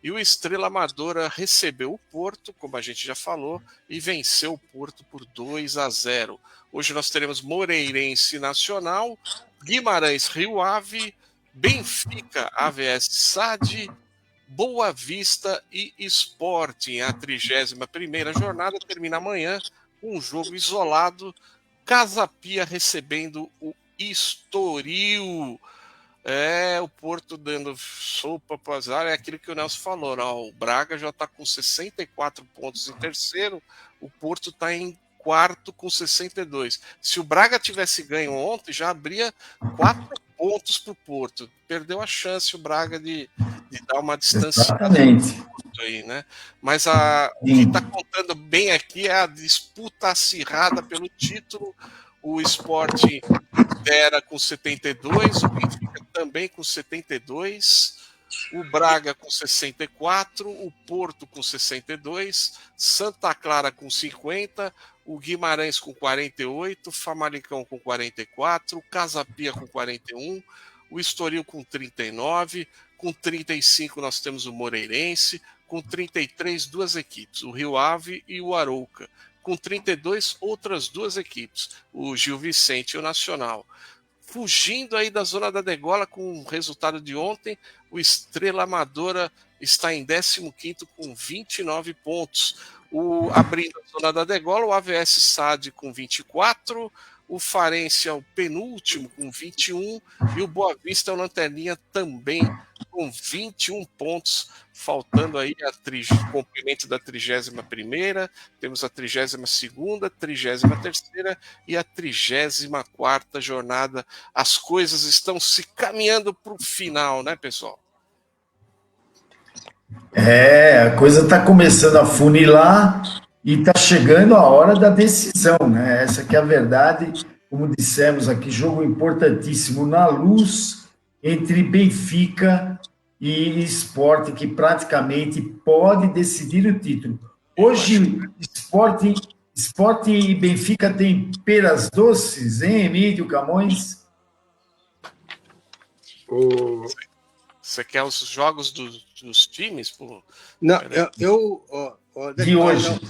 E o Estrela Amadora recebeu o Porto, como a gente já falou, e venceu o Porto por 2-0. Hoje nós teremos Moreirense Nacional, Guimarães Rio Ave, Benfica, AVS SAD, Boa Vista e Sporting. A 31ª jornada termina amanhã com um jogo isolado, Casa Pia recebendo o Estoril. O Porto dando sopa para o azar, é aquilo que o Nelson falou, não? O Braga já está com 64 pontos em terceiro, o Porto está em quarto com 62. Se o Braga tivesse ganho ontem, já abria 4 pontos para o Porto. Perdeu a chance o Braga de dar uma distância aí, né? Mas o que está contando bem aqui é a disputa acirrada pelo título. O Sport lidera com 72, o Benfica também com 72, o Braga com 64, o Porto com 62, Santa Clara com 50, o Guimarães com 48, Famalicão com 44, Casa Pia com 41, o Estoril com 39, com 35 nós temos o Moreirense, com 33 duas equipes, o Rio Ave e o Arouca, com 32 outras duas equipes, o Gil Vicente e o Nacional. fugindo aí da zona da degola com o resultado de ontem. O Estrela Amadora está em 15º com 29 pontos. Abrindo a zona da degola, o AVS SAD com 24, o Farense é o penúltimo com 21 e o Boa Vista é o lanterninha também com 21 pontos, faltando aí o complemento da 31ª, temos a 32ª, 33ª e a 34ª jornada. As coisas estão se caminhando para o final, né, pessoal? A coisa está começando a funilar e está chegando a hora da decisão, né? Essa que é a verdade, como dissemos aqui, jogo importantíssimo na Luz entre Benfica e Sport, que praticamente pode decidir o título. Hoje, Sport e Benfica tem peras doces, hein, Emílio Camões? Você quer os jogos dos times? Pô? Não, De hoje.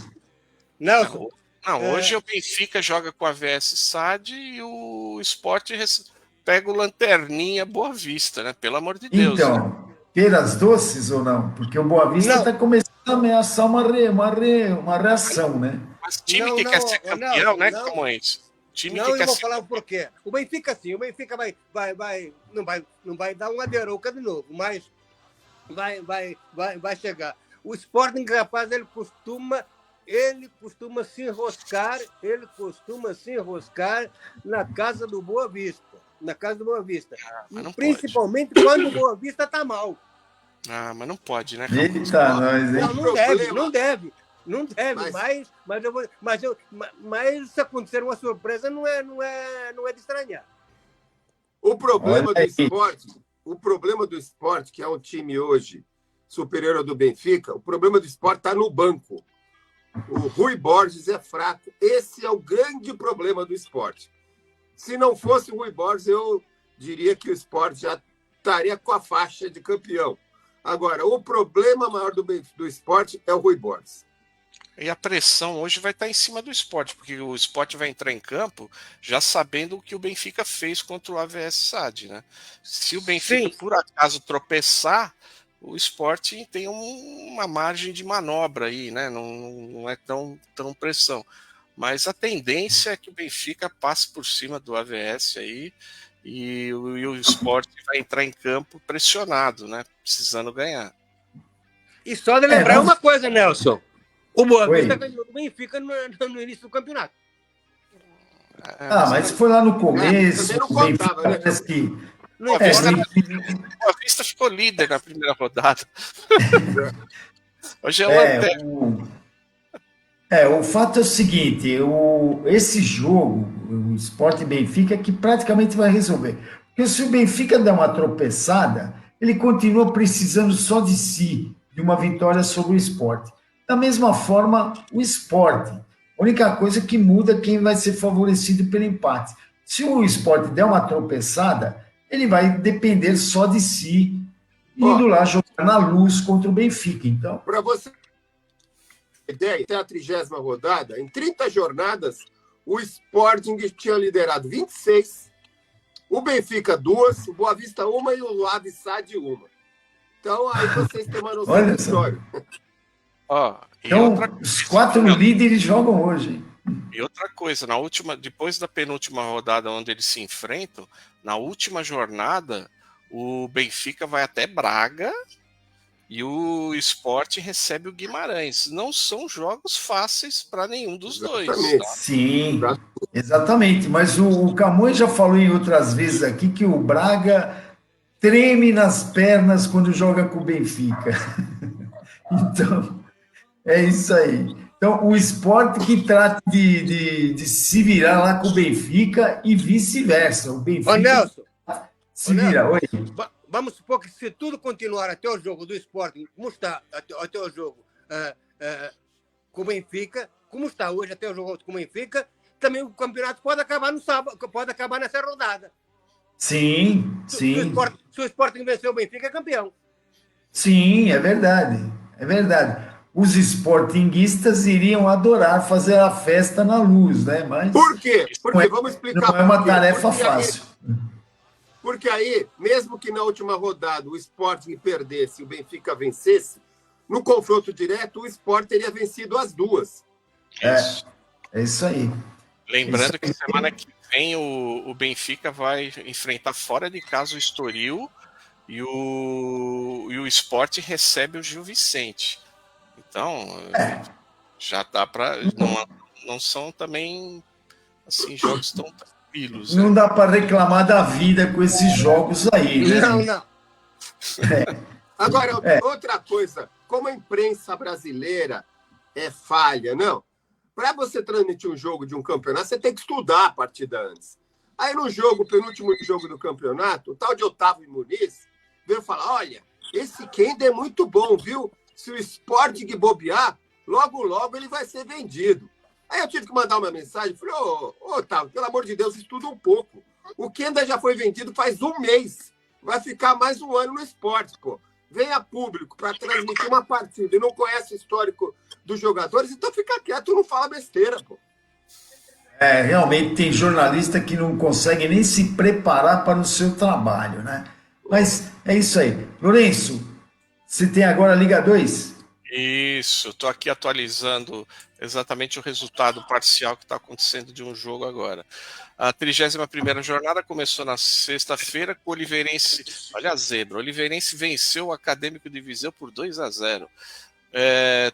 Nelson. Não, hoje o Benfica joga com a AVS SAD e o Sport pega o Lanterninha Boa Vista, né? Pelo amor de Deus. Então, né? peras doces ou não? Porque o Boa Vista está começando a ameaçar uma reação, né? Mas time que quer ser campeão, né, Camões? Time que eu quer vou ser... falar o porquê. O Benfica, sim, o Benfica não vai dar uma derouca de novo, mas vai chegar. O Sporting, rapaz, ele costuma se enroscar na casa do Boa Vista. Principalmente quando o Boa Vista está mal. Mas não pode, né? Eita, nós, hein? Não deve, mas se acontecer uma surpresa, não é de estranhar. O problema do esporte, que é um time hoje superior ao do Benfica, o problema do esporte está no banco. O Rui Borges é fraco. Esse é o grande problema do esporte. Se não fosse o Rui Borges, eu diria que o esporte já estaria com a faixa de campeão. Agora, o problema maior do esporte é o Rui Borges. E a pressão hoje vai estar em cima do Sport, porque o Sport vai entrar em campo já sabendo o que o Benfica fez contra o AVS SAD, né? Se o Benfica, por acaso, tropeçar, o Sport tem uma margem de manobra aí, né? Não é tão pressão. Mas a tendência é que o Benfica passe por cima do AVS aí e o Sport vai entrar em campo pressionado, né? Precisando ganhar. E só de lembrar uma coisa, Nelson. O Boa Vista ganhou do Benfica no início do campeonato. Mas foi lá no começo. Não contava, né? Parece que... O Boa Vista ficou líder na primeira rodada. Hoje o fato é o seguinte, esse jogo, o Sport e Benfica, é que praticamente vai resolver. Porque se o Benfica der uma tropeçada, ele continua precisando só de si, de uma vitória sobre o Sport. Da mesma forma, o Sport. A única coisa que muda é quem vai ser favorecido pelo empate. Se o Sport der uma tropeçada, ele vai depender só de si, indo lá jogar na Luz contra o Benfica. Então, para você ter ideia, até a 30ª rodada, em 30 jornadas, o Sporting tinha liderado 26, o Benfica 2, o Boa Vista 1 e o AVS SAD 1. Então, aí vocês têm uma noção da história. Então, os 4 líderes jogam hoje. E outra coisa, depois da penúltima rodada onde eles se enfrentam, na última jornada, o Benfica vai até Braga e o Sport recebe o Guimarães. Não são jogos fáceis para nenhum dos dois. Tá? Sim, exatamente. Mas o Camões já falou em outras vezes aqui que o Braga treme nas pernas quando joga com o Benfica. Então, é isso aí. Então, o Sport que trata de se virar lá com o Benfica e vice-versa. O Benfica Nelson, se vira. Oi. Vamos supor que se tudo continuar até o jogo do Sporting, como está até o jogo com o Benfica, como está hoje até o jogo com o Benfica, também o campeonato pode acabar no sábado, pode acabar nessa rodada. Sim. Se o Sporting vencer o Benfica, é campeão. Sim, é verdade. É verdade. os sportinguistas iriam adorar fazer a festa na Luz, né? Mas Por quê? não Porque é, vamos explicar não é uma por quê. tarefa Porque aí- fácil. Porque aí, mesmo que na última rodada o Sporting perdesse e o Benfica vencesse, no confronto direto o Sport teria vencido as duas. É isso aí. Lembrando Isso que semana que vem o Benfica vai enfrentar fora de casa o Estoril e o Sport recebe o Gil Vicente. Então, já dá para. Não são também assim, jogos tão tranquilos. Não Né? dá para reclamar da vida com esses jogos aí, né? Não. Agora, outra coisa, como a imprensa brasileira é falha, não. Para você transmitir um jogo de um campeonato, você tem que estudar a partida antes. Aí no jogo, penúltimo jogo do campeonato, o tal de Otávio Muniz veio falar, olha, esse Kender é muito bom, viu? Se o Sporting bobear, logo, logo ele vai ser vendido. Aí eu tive que mandar uma mensagem, falei, ô Otávio, pelo amor de Deus, estuda um pouco. O Kender já foi vendido faz um mês. Vai ficar mais um ano no esporte, pô. Venha público para transmitir uma partida e não conhece o histórico dos jogadores, então fica quieto, não fala besteira, pô. Realmente tem jornalista que não consegue nem se preparar para o seu trabalho, né? Mas é isso aí. Lourenço, você tem agora a Liga 2? Isso, estou aqui atualizando exatamente o resultado parcial que está acontecendo de um jogo agora. A 31ª jornada começou na sexta-feira com o Oliveirense, olha a zebra, o Oliveirense venceu o Acadêmico de Viseu por 2-0.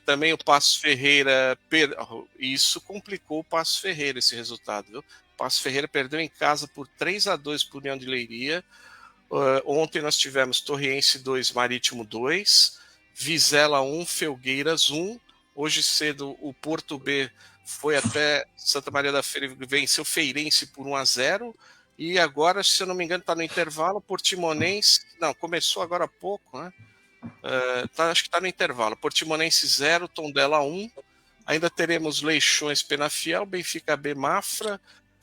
Também o Paços Ferreira, isso complicou o Paços Ferreira, esse resultado, viu? O Paços Ferreira perdeu em casa por 3-2 para o União de Leiria. Ontem nós tivemos Torriense 2, Marítimo 2, Vizela 1, Felgueiras 1. Hoje cedo o Porto B foi até Santa Maria da Feira e venceu Feirense por 1-0. E agora, se eu não me engano, está no intervalo. Portimonense, não, começou agora há pouco, né? Acho que está no intervalo. Portimonense 0, Tondela 1. Ainda teremos Leixões, Penafiel, Benfica B, Mafra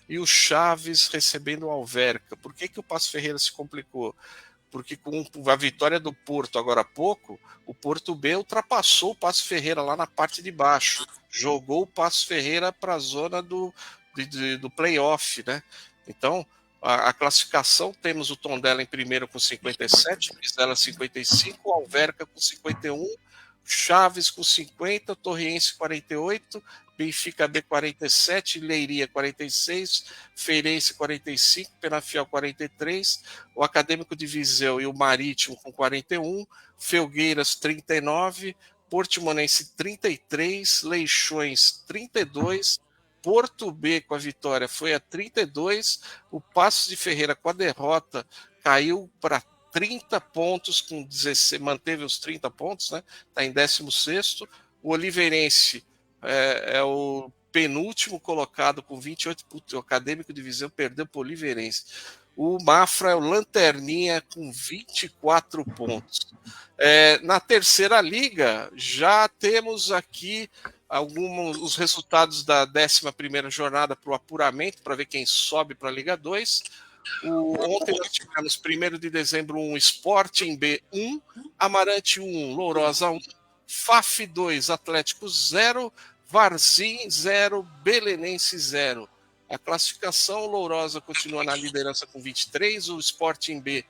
e o Chaves recebendo o Alverca. Por que o Paços Ferreira se complicou? Porque com a vitória do Porto agora há pouco, o Porto B ultrapassou o Paços Ferreira lá na parte de baixo. Jogou o Paços Ferreira para a zona do play-off, né? Então, a classificação, temos o Tondela em primeiro com 57, Vizela 55, Alverca com 51, Chaves com 50, Torriense 48, Benfica B 47, Leiria 46, Feirense 45, Penafiel 43, o Acadêmico de Viseu e o Marítimo com 41, Felgueiras 39, Portimonense 33, Leixões 32, Porto B com a vitória foi a 32, o Paços de Ferreira com a derrota caiu para 30 pontos, com 16, manteve os 30 pontos, né? Está em 16º. O Oliveirense é o penúltimo colocado com 28 pontos. O Acadêmico de Viseu perdeu para o Oliveirense. O Mafra é o lanterninha com 24 pontos. Na terceira liga, já temos aqui os resultados da 11ª jornada para o apuramento, para ver quem sobe para a Liga 2. Ontem nós tivemos 1º de dezembro 1, Sporting B 1, Amarante 1, Lourosa 1, FAF 2, Atlético 0, Varzim 0, Belenense 0. A classificação, Lourosa continua na liderança com 23, o Sporting B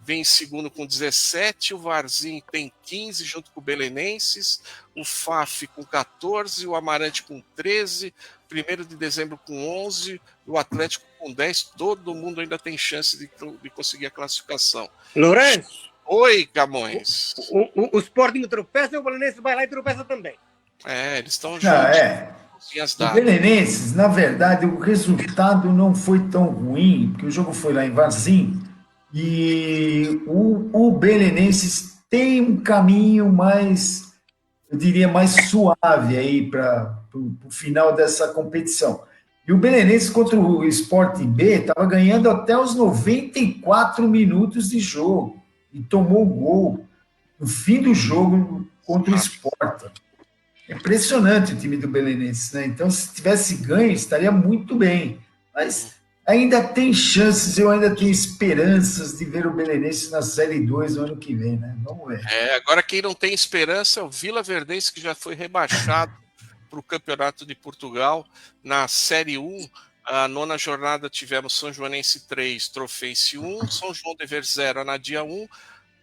vem em segundo com 17, o Varzim tem 15 junto com o Belenenses, o FAF com 14, o Amarante com 13, 1º de dezembro com 11, o Atlético com 10, todo mundo ainda tem chance de conseguir a classificação. Lourenço? Oi, Camões. O Sporting tropeça e o Belenenses vai lá e tropeça também. Eles estão juntos. Os Belenenses, na verdade, o resultado não foi tão ruim, porque o jogo foi lá em Varzim, e o Belenenses tem um caminho mais, eu diria, mais suave aí para o final dessa competição. E o Belenenses contra o Sporting B estava ganhando até os 94 minutos de jogo e tomou o gol no fim do jogo contra o Sporting. É impressionante o time do Belenenses, né? Então, se tivesse ganho, estaria muito bem. Mas ainda tem chances, eu ainda tenho esperanças de ver o Belenenses na Série 2 no ano que vem, né? Vamos ver. Agora quem não tem esperança é o Vila Verdense, que já foi rebaixado para o Campeonato de Portugal na Série 1. A 9ª jornada tivemos São Joanense 3, Trofense 1, São João de Ver 0, Anadia 1,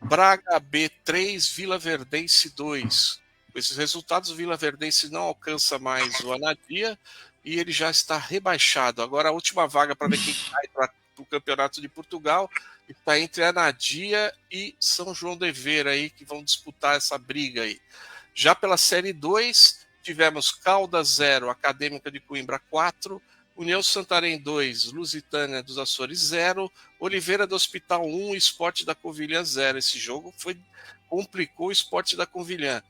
Braga B 3, Vila Verdense 2. Com esses resultados, o Vila Verdense não alcança mais o Anadia e ele já está rebaixado. Agora a última vaga para ver quem cai para o Campeonato de Portugal está entre Anadia e São João de Ver aí, que vão disputar essa briga aí. Já pela Série 2, tivemos Caldas 0, Acadêmica de Coimbra 4, União Santarém 2, Lusitânia dos Açores 0, Oliveira do Hospital 1, Sport da Covilhã 0. Esse jogo complicou o Sport da Covilhã.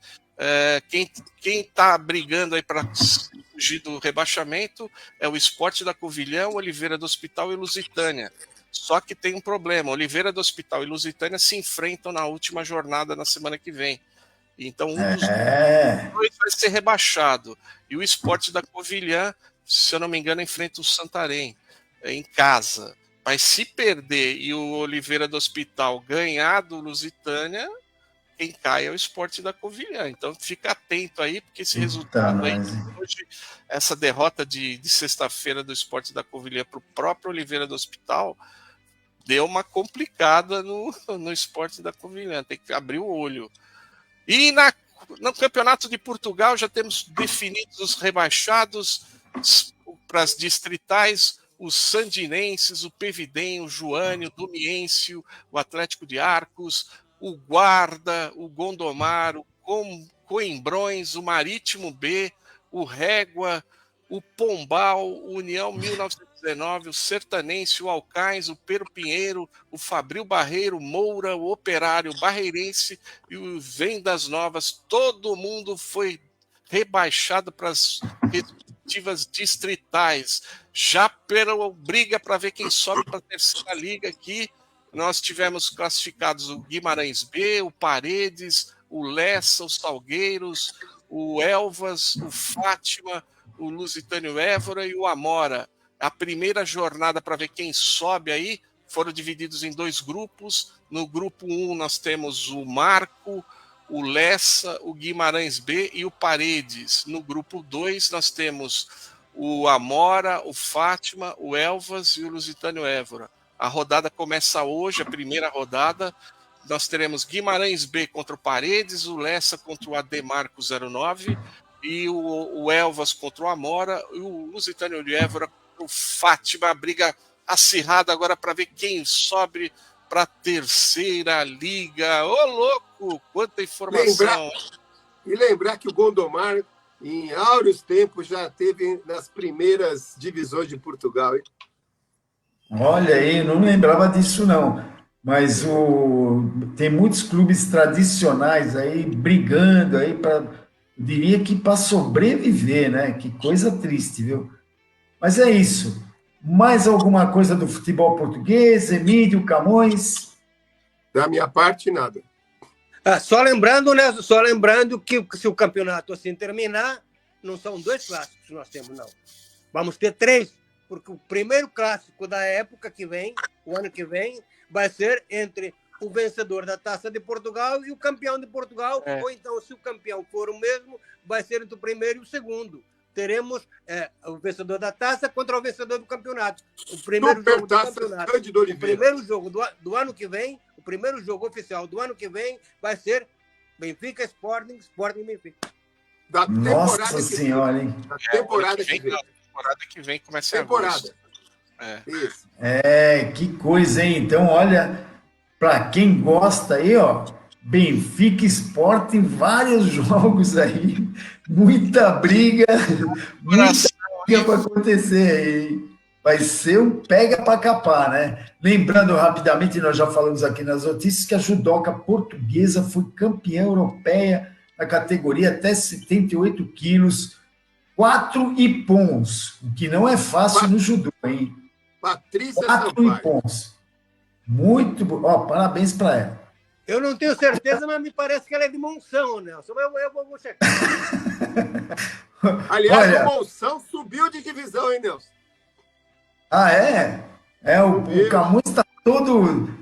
Quem está brigando aí para fugir do rebaixamento é o Sport da Covilhã, o Oliveira do Hospital e Lusitânia. Só que tem um problema, Oliveira do Hospital e Lusitânia se enfrentam na última jornada na semana que vem. Então um dos dois vai ser rebaixado. E o Sport da Covilhã, se eu não me engano, enfrenta o Santarém em casa. Mas se perder e o Oliveira do Hospital ganhar do Lusitânia, quem cai é o Sport da Covilhã. Então fica atento aí, porque esse resultado aí, hoje, essa derrota de sexta-feira do Sport da Covilhã para o próprio Oliveira do Hospital, deu uma complicada no Sport da Covilhã. Tem que abrir o olho. E no Campeonato de Portugal já temos definidos os rebaixados para as distritais, os Sandinenses, o Pevidem, o Joânio, o Domiense, o Atlético de Arcos, o Guarda, o Gondomar, o Coimbrões, o Marítimo B, o Régua, o Pombal, o União 1919, o Sertanense, o Alcais, o Pero Pinheiro, o Fabril Barreiro, Moura, o Operário, o Barreirense e o Vendas Novas. Todo mundo foi rebaixado para as respectivas distritais. Já pela briga para ver quem sobe para a terceira liga aqui, nós tivemos classificados o Guimarães B, o Paredes, o Lessa, os Salgueiros, o Elvas, o Fátima, o Lusitânio Évora e o Amora. A primeira jornada para ver quem sobe aí foram divididos em 2 grupos. No grupo 1 nós temos o Marco, o Lessa, o Guimarães B e o Paredes. No grupo 2 nós temos o Amora, o Fátima, o Elvas e o Lusitânio Évora. A rodada começa hoje, a primeira rodada. Nós teremos Guimarães B contra o Paredes, o Lessa contra o Ademarco 09 e o Elvas contra o Amora e o Lusitânio de Évora contra o Fátima. Briga acirrada agora para ver quem sobe para a terceira liga. Ô, louco! Quanta informação! Lembrar que o Gondomar, em áureos tempos, já teve nas primeiras divisões de Portugal, hein? Olha aí, não lembrava disso não, mas tem muitos clubes tradicionais aí brigando aí diria que para sobreviver, né? Que coisa triste, viu? Mas é isso. Mais alguma coisa do futebol português, Emílio, Camões? Da minha parte, nada. Só lembrando, né? Só lembrando que se o campeonato assim terminar, não são 2 clássicos que nós temos, não. Vamos ter 3. Porque o primeiro clássico da época que vem, o ano que vem, vai ser entre o vencedor da Taça de Portugal e o campeão de Portugal, ou então, se o campeão for o mesmo, vai ser entre o primeiro e o segundo. Teremos o vencedor da Taça contra o vencedor do campeonato. O primeiro jogo do campeonato. O primeiro jogo do ano que vem, o primeiro jogo oficial do ano que vem, vai ser Benfica Sporting, Sporting Benfica. Da temporada Nossa Senhora, hein? Da temporada que vem. Temporada que vem começa em agosto. Isso. Que coisa, hein? Então, olha, para quem gosta aí, ó, Benfica Sporting, vários jogos aí, muita briga para acontecer aí. Vai ser um pega para capar, né? Lembrando rapidamente, nós já falamos aqui nas notícias, que a judoca portuguesa foi campeã europeia na categoria até 78 quilos, 4 ipons, o que não é fácil no judô, hein? Patrícia 4 ipons. Muito bom. Ó, parabéns para ela. Eu não tenho certeza, mas me parece que ela é de Monção, Nelson. Eu vou checar. Aliás, o Monção subiu de divisão, hein, Nelson? Ah, é? O Camões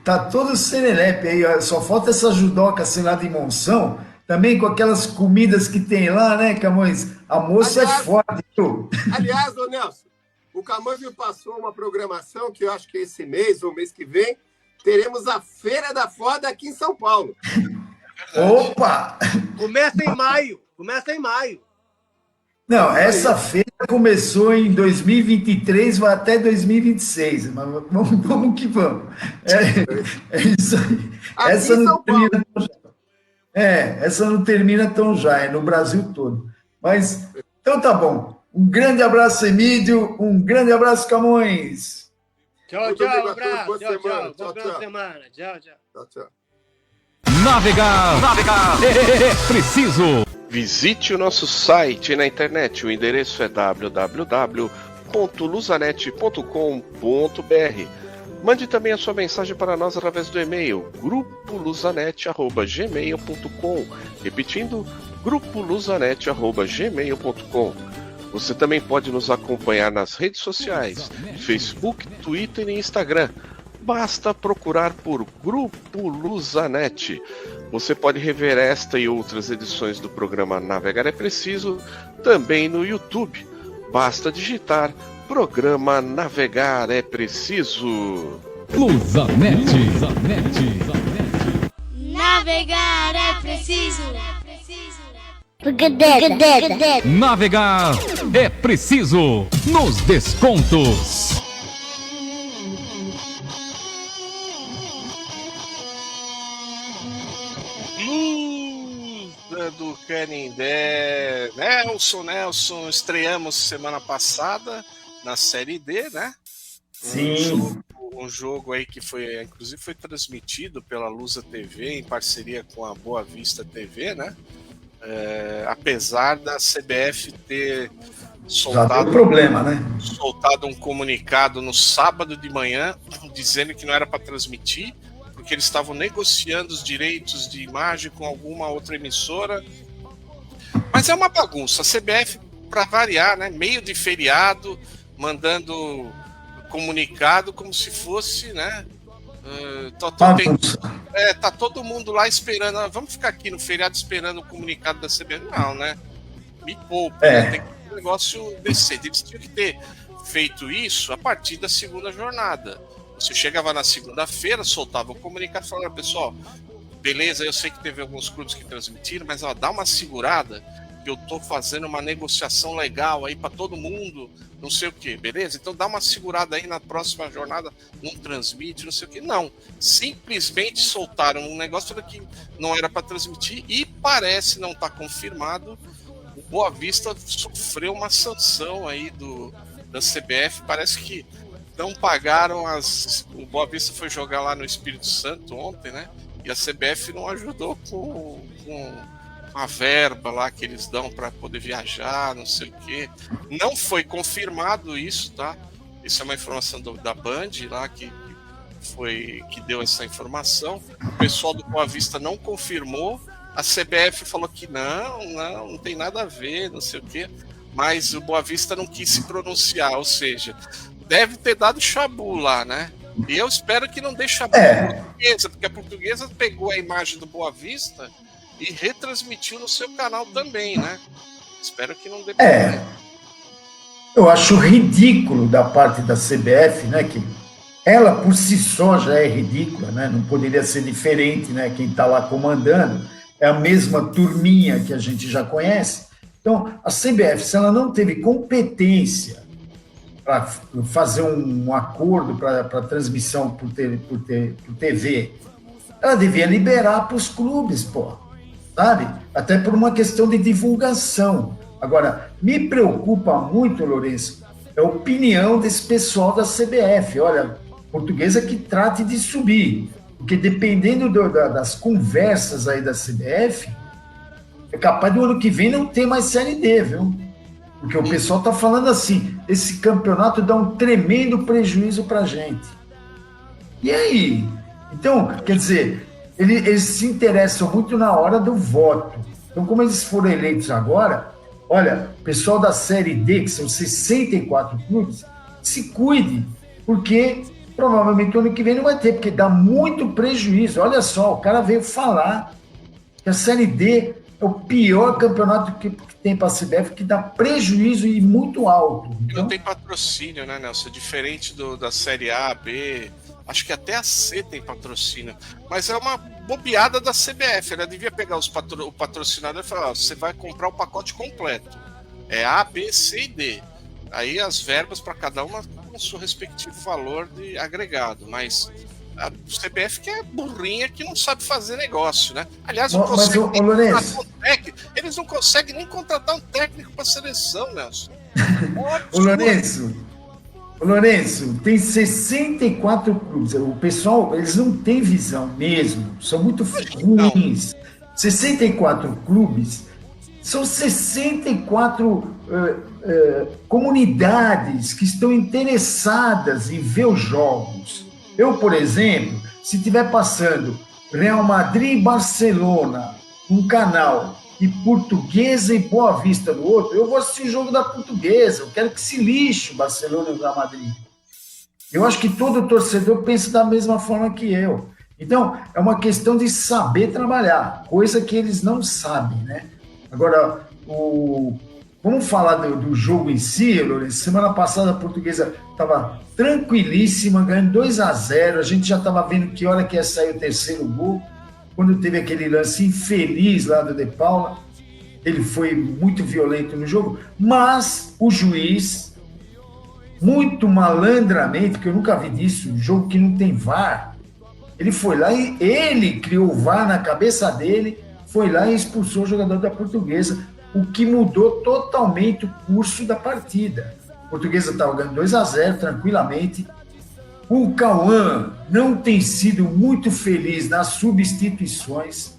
tá todo serelepe aí, ó, só falta essa judoca, sei lá, de Monção, também com aquelas comidas que tem lá, né, Camões? A moça é forte, viu? Aliás, ô Nelson, o Camões me passou uma programação que eu acho que esse mês ou mês que vem teremos a Feira da Foda aqui em São Paulo. Opa! Começa em maio. Começa em maio. Não, essa feira começou em 2023, vai até 2026, mas vamos que vamos. É isso aí. Aqui Essa em não São Paulo. termina tão já. Essa não termina tão já, é no Brasil todo. Mas, então tá bom. Um grande abraço, Emílio. Um grande abraço, Camões. Tchau, Muito tchau. obrigado, Abraço. boa Tchau, semana. tchau. Tchau, Boa tchau. semana. Tchau, tchau. Tchau, tchau. Navegar é preciso. Visite o nosso site na internet. O endereço é www.luzanet.com.br. Mande também a sua mensagem para nós através do e-mail grupoluzanet@gmail.com. Repetindo, grupoluzanet@gmail.com. Você também pode nos acompanhar nas redes sociais, Facebook, Twitter e Instagram. Basta procurar por Grupo Luzanet. Você pode rever esta e outras edições do programa Navegar é Preciso também no YouTube. Basta digitar Programa Navegar é Preciso. Luzanet. Navegar é preciso. Navegar é preciso. Nos descontos. Lusa do Canindé. Nelson, estreamos semana passada na Série D, né? Sim. Um jogo aí que foi, inclusive, foi transmitido pela Lusa TV em parceria com a Boa Vista TV, né? Apesar da CBF ter Já deu problema, né? soltado um comunicado no sábado de manhã dizendo que não era para transmitir, porque eles estavam negociando os direitos de imagem com alguma outra emissora. Mas é uma bagunça. A CBF, para variar, né, meio de feriado, mandando comunicado como se fosse, né? Tá todo mundo lá esperando. Vamos ficar aqui no feriado esperando o comunicado da CBF. Não, né? Me poupa, né? Tem que ter um negócio decente. Eles tinham que ter feito isso a partir da segunda jornada. Você chegava na segunda-feira, soltava o comunicado e falava, pessoal, beleza, eu sei que teve alguns clubes que transmitiram, mas dá uma segurada, que eu tô fazendo uma negociação legal aí para todo mundo, não sei o que, beleza? Então dá uma segurada aí na próxima jornada, não transmite, não sei o que. Não, simplesmente soltaram um negócio que não era para transmitir e parece, não tá confirmado, o Boa Vista sofreu uma sanção aí da CBF, parece que não pagaram o Boa Vista foi jogar lá no Espírito Santo ontem, né? E a CBF não ajudou com a verba lá que eles dão para poder viajar, não sei o quê. Não foi confirmado isso, tá? Isso é uma informação da Band lá que deu essa informação. O pessoal do Boa Vista não confirmou. A CBF falou que não tem nada a ver, não sei o quê. Mas o Boa Vista não quis se pronunciar, ou seja, deve ter dado chabu lá, né? E eu espero que não dê chabu na portuguesa, porque a portuguesa pegou a imagem do Boa Vista e retransmitiu no seu canal também, né? Espero que não dê problema. Eu acho ridículo da parte da CBF, né? Que ela por si só já é ridícula, né? Não poderia ser diferente, né? Quem está lá comandando é a mesma turminha que a gente já conhece. Então, a CBF, se ela não teve competência para fazer um acordo para transmissão por TV, ela devia liberar para os clubes, pô, sabe? Até por uma questão de divulgação. Agora, me preocupa muito, Lourenço, é a opinião desse pessoal da CBF. Olha, portuguesa que trate de subir, porque dependendo das conversas aí da CBF, é capaz do ano que vem não ter mais Série D, viu? Porque o pessoal está falando assim, esse campeonato dá um tremendo prejuízo para a gente. E aí? Então, quer dizer, eles se interessam muito na hora do voto. Então, como eles foram eleitos agora, olha, o pessoal da Série D, que são 64 clubes, se cuide, porque provavelmente o ano que vem não vai ter, porque dá muito prejuízo. Olha só, o cara veio falar que a Série D é o pior campeonato que tem para a CBF, que dá prejuízo e muito alto. E Então, não tem patrocínio, né, Nelson? Diferente da Série A, B, acho que até a C tem patrocínio. Mas é uma bobeada da CBF. Ela devia pegar o patrocinador e falar: ó, você vai comprar o pacote completo. É A, B, C e D. Aí as verbas para cada uma com o seu respectivo valor de agregado. Mas a CBF que é burrinha, que não sabe fazer negócio, né? Aliás, não mas, consegue ô, nem Lourenço, contratar um técnico. Eles não conseguem nem contratar um técnico para seleção, Nelson. Ô Lourenço, tem 64 clubes. O pessoal, eles não têm visão mesmo, são muito ruins. 64 clubes, são 64 comunidades que estão interessadas em ver os jogos. Eu, por exemplo, se estiver passando Real Madrid e Barcelona num canal e Portuguesa e Boa Vista no outro, eu vou assistir o jogo da Portuguesa. Eu quero que se lixe o Barcelona e o Real Madrid. Eu acho que todo torcedor pensa da mesma forma que eu. Então, é uma questão de saber trabalhar, coisa que eles não sabem, né? Agora, vamos falar do jogo em si, Lourenço. Semana passada a Portuguesa estava tranquilíssima, ganhando 2-0. A gente já estava vendo que hora que ia sair o terceiro gol. Quando teve aquele lance infeliz lá do De Paula, ele foi muito violento no jogo, mas o juiz, muito malandramente, porque eu nunca vi disso, um jogo que não tem VAR, ele foi lá e ele criou o VAR na cabeça dele, foi lá e expulsou o jogador da Portuguesa, o que mudou totalmente o curso da partida. A Portuguesa estava ganhando 2-0 tranquilamente. O Cauã não tem sido muito feliz nas substituições.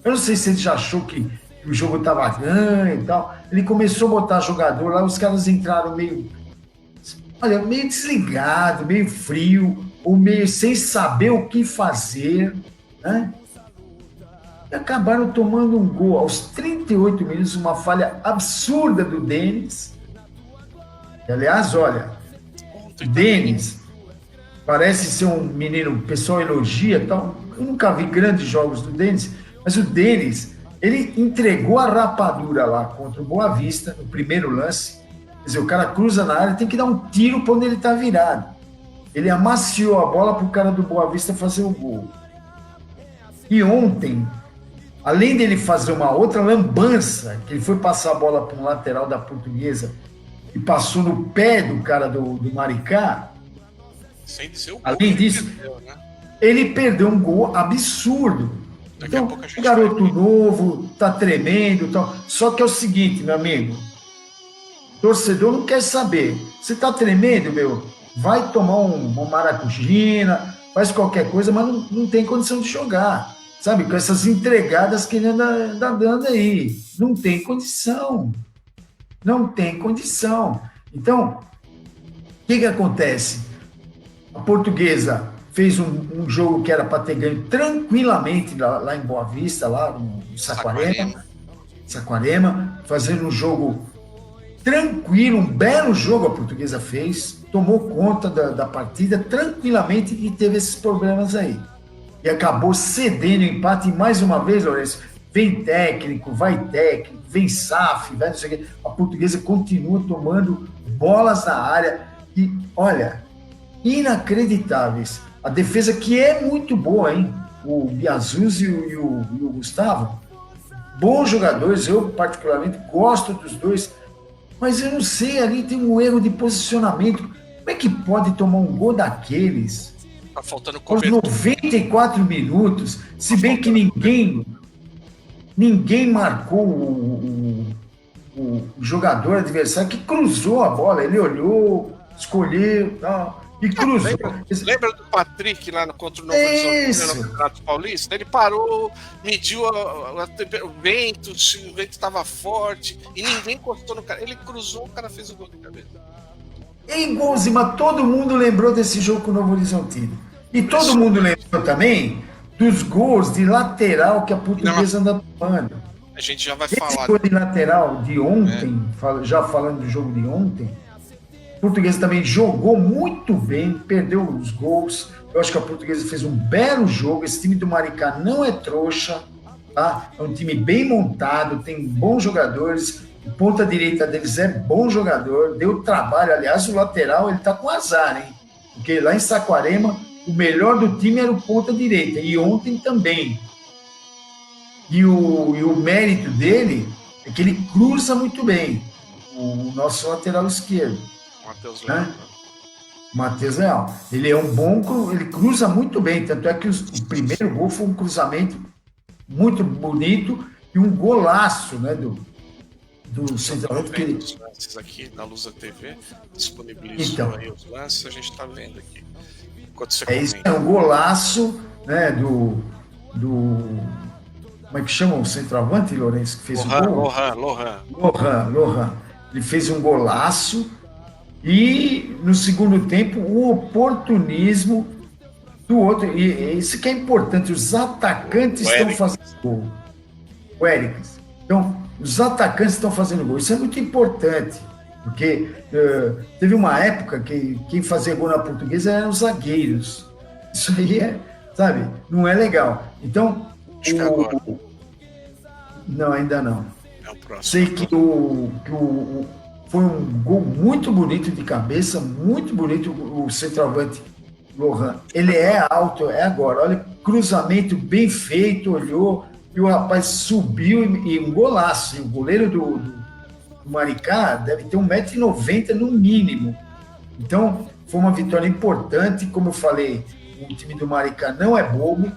Eu não sei se ele já achou que o jogo estava ganho e tal. Ele começou a botar jogador lá, os caras entraram meio desligado, meio frio, ou meio sem saber o que fazer, né? E acabaram tomando um gol aos 38 minutos, uma falha absurda do Denis. E, aliás, olha, o Denis parece ser um menino, o pessoal elogia e tal. Eu nunca vi grandes jogos do Denis, mas o Denis, ele entregou a rapadura lá contra o Boa Vista, no primeiro lance. Quer dizer, o cara cruza na área, tem que dar um tiro para onde ele está virado. Ele amaciou a bola para o cara do Boa Vista fazer o gol. E ontem, além dele fazer uma outra lambança, que ele foi passar a bola para um lateral da Portuguesa e passou no pé do cara do Maricá. Sem dizer o gol. Além disso, né? ele perdeu um gol absurdo. Daqui a Então, pouco a gente o garoto vai ver. novo, tá tremendo e tal. Só que é o seguinte, meu amigo, o torcedor não quer saber. Você tá tremendo, meu? Vai tomar uma maracujina, faz qualquer coisa, mas não tem condição de jogar. Sabe? Com essas entregadas que ele anda dando aí. Não tem condição. Não tem condição. Então, o que acontece? A Portuguesa fez um jogo que era para ter ganho tranquilamente lá em Boa Vista, lá no Saquarema, fazendo um jogo tranquilo, um belo jogo a Portuguesa fez, tomou conta da partida tranquilamente e teve esses problemas aí. E acabou cedendo o empate, e mais uma vez, Lourenço, vem técnico, vem SAF, vai não sei o quê. A Portuguesa continua tomando bolas na área e, olha, inacreditáveis. A defesa que é muito boa, hein? O Biazuz e o Gustavo, bons jogadores, eu particularmente gosto dos dois, mas eu não sei, ali tem um erro de posicionamento. Como é que pode tomar um gol daqueles? Tá faltando Aos cobertura. 94 minutos, se bem que ninguém marcou o jogador adversário que cruzou a bola, ele olhou, escolheu, tal, e cruzou. Lembra do Patrick lá contra o Novo Horizonte no Campeonato Paulista? Ele parou, mediu o vento, se o vento estava forte, e ninguém encostou no cara. Ele cruzou, o cara fez o gol de cabeça. Em Gonzima, todo mundo lembrou desse jogo com o Novo Horizontino. E todo mundo lembrou também dos gols de lateral que a Portuguesa anda tomando. A gente já vai Esse falar. gol de lateral de ontem, já falando do jogo de ontem, A Portuguesa também jogou muito bem, perdeu os gols. Eu acho que a Portuguesa fez um belo jogo. Esse time do Maricá não é trouxa, tá? É um time bem montado, tem bons jogadores. O ponta direita deles é bom jogador, deu trabalho. Aliás, o lateral, ele tá com azar, hein? Porque lá em Saquarema, o melhor do time era o ponta direita. E ontem também. E o mérito dele é que ele cruza muito bem. O nosso lateral esquerdo. Matheus Né? Leal. Matheus Leal. Ele é um bom, ele cruza muito bem, tanto é que o primeiro gol foi um cruzamento muito bonito e um golaço, né, do centroavante que ele... Os lances aqui na Lusa TV, disponibilizou aí os lances, a gente está vendo aqui. Enquanto você isso, é um golaço, né, do como é que chama o centroavante, Lourenço, que fez o gol? Lohan. Ele fez um golaço. E no segundo tempo, o oportunismo do outro. E isso que é importante, os atacantes estão fazendo gol. O Éricas. Então, os atacantes estão fazendo gol. Isso é muito importante, porque teve uma época que quem fazia gol na Portuguesa eram os zagueiros. Isso aí sabe, não é legal. Então, não, ainda não. É o próximo. Sei que foi um gol muito bonito de cabeça, muito bonito o centroavante Lohan. Ele é alto, é agora. Olha, cruzamento bem feito, olhou, e o rapaz subiu e um golaço. E o goleiro do Maricá deve ter 1,90 m no mínimo. Então, foi uma vitória importante. Como eu falei, o time do Maricá não é bobo.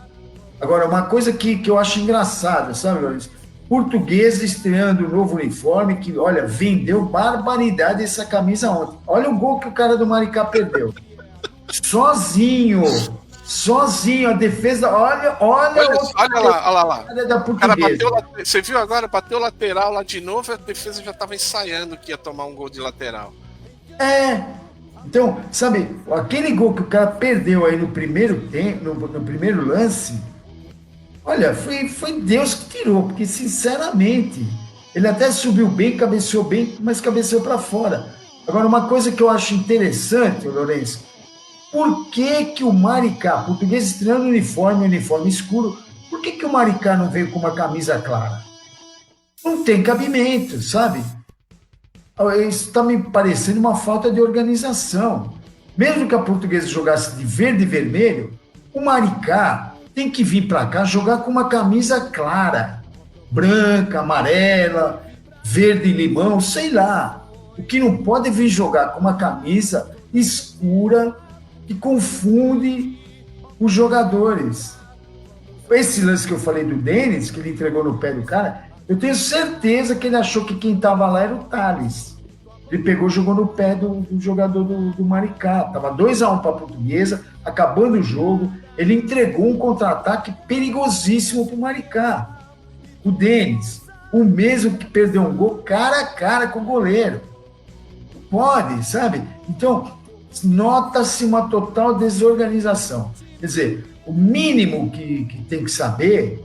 Agora, uma coisa que eu acho engraçada, sabe, Lourenço? Portuguesa estreando um novo uniforme que, olha, vendeu barbaridade essa camisa ontem. Olha o gol que o cara do Maricá perdeu. Sozinho, a defesa, olha lá. Da O cara Portuguesa. você viu agora? Bateu lateral lá de novo, a defesa já estava ensaiando que ia tomar um gol de lateral. Então, sabe, aquele gol que o cara perdeu aí no primeiro tempo, no primeiro lance, olha, foi Deus que tirou, porque, sinceramente, ele até subiu bem, cabeceou bem, mas cabeceou para fora. Agora, uma coisa que eu acho interessante, Lourenço, por que o Maricá, Português estreando uniforme escuro, por que o Maricá não veio com uma camisa clara? Não tem cabimento, sabe? Isso está me parecendo uma falta de organização. Mesmo que a Portuguesa jogasse de verde e vermelho, o Maricá tem que vir para cá jogar com uma camisa clara, branca, amarela, verde e limão, sei lá. O que não pode é vir jogar com uma camisa escura que confunde os jogadores. Esse lance que eu falei do Denis, que ele entregou no pé do cara, eu tenho certeza que ele achou que quem estava lá era o Thales. Ele pegou e jogou no pé do jogador do Maricá. Estava 2-1 para a Portuguesa, acabando o jogo. Ele entregou um contra-ataque perigosíssimo para o Maricá. O Denis, o mesmo que perdeu um gol cara a cara com o goleiro. Pode, sabe? Então, nota-se uma total desorganização. Quer dizer, o mínimo que tem que saber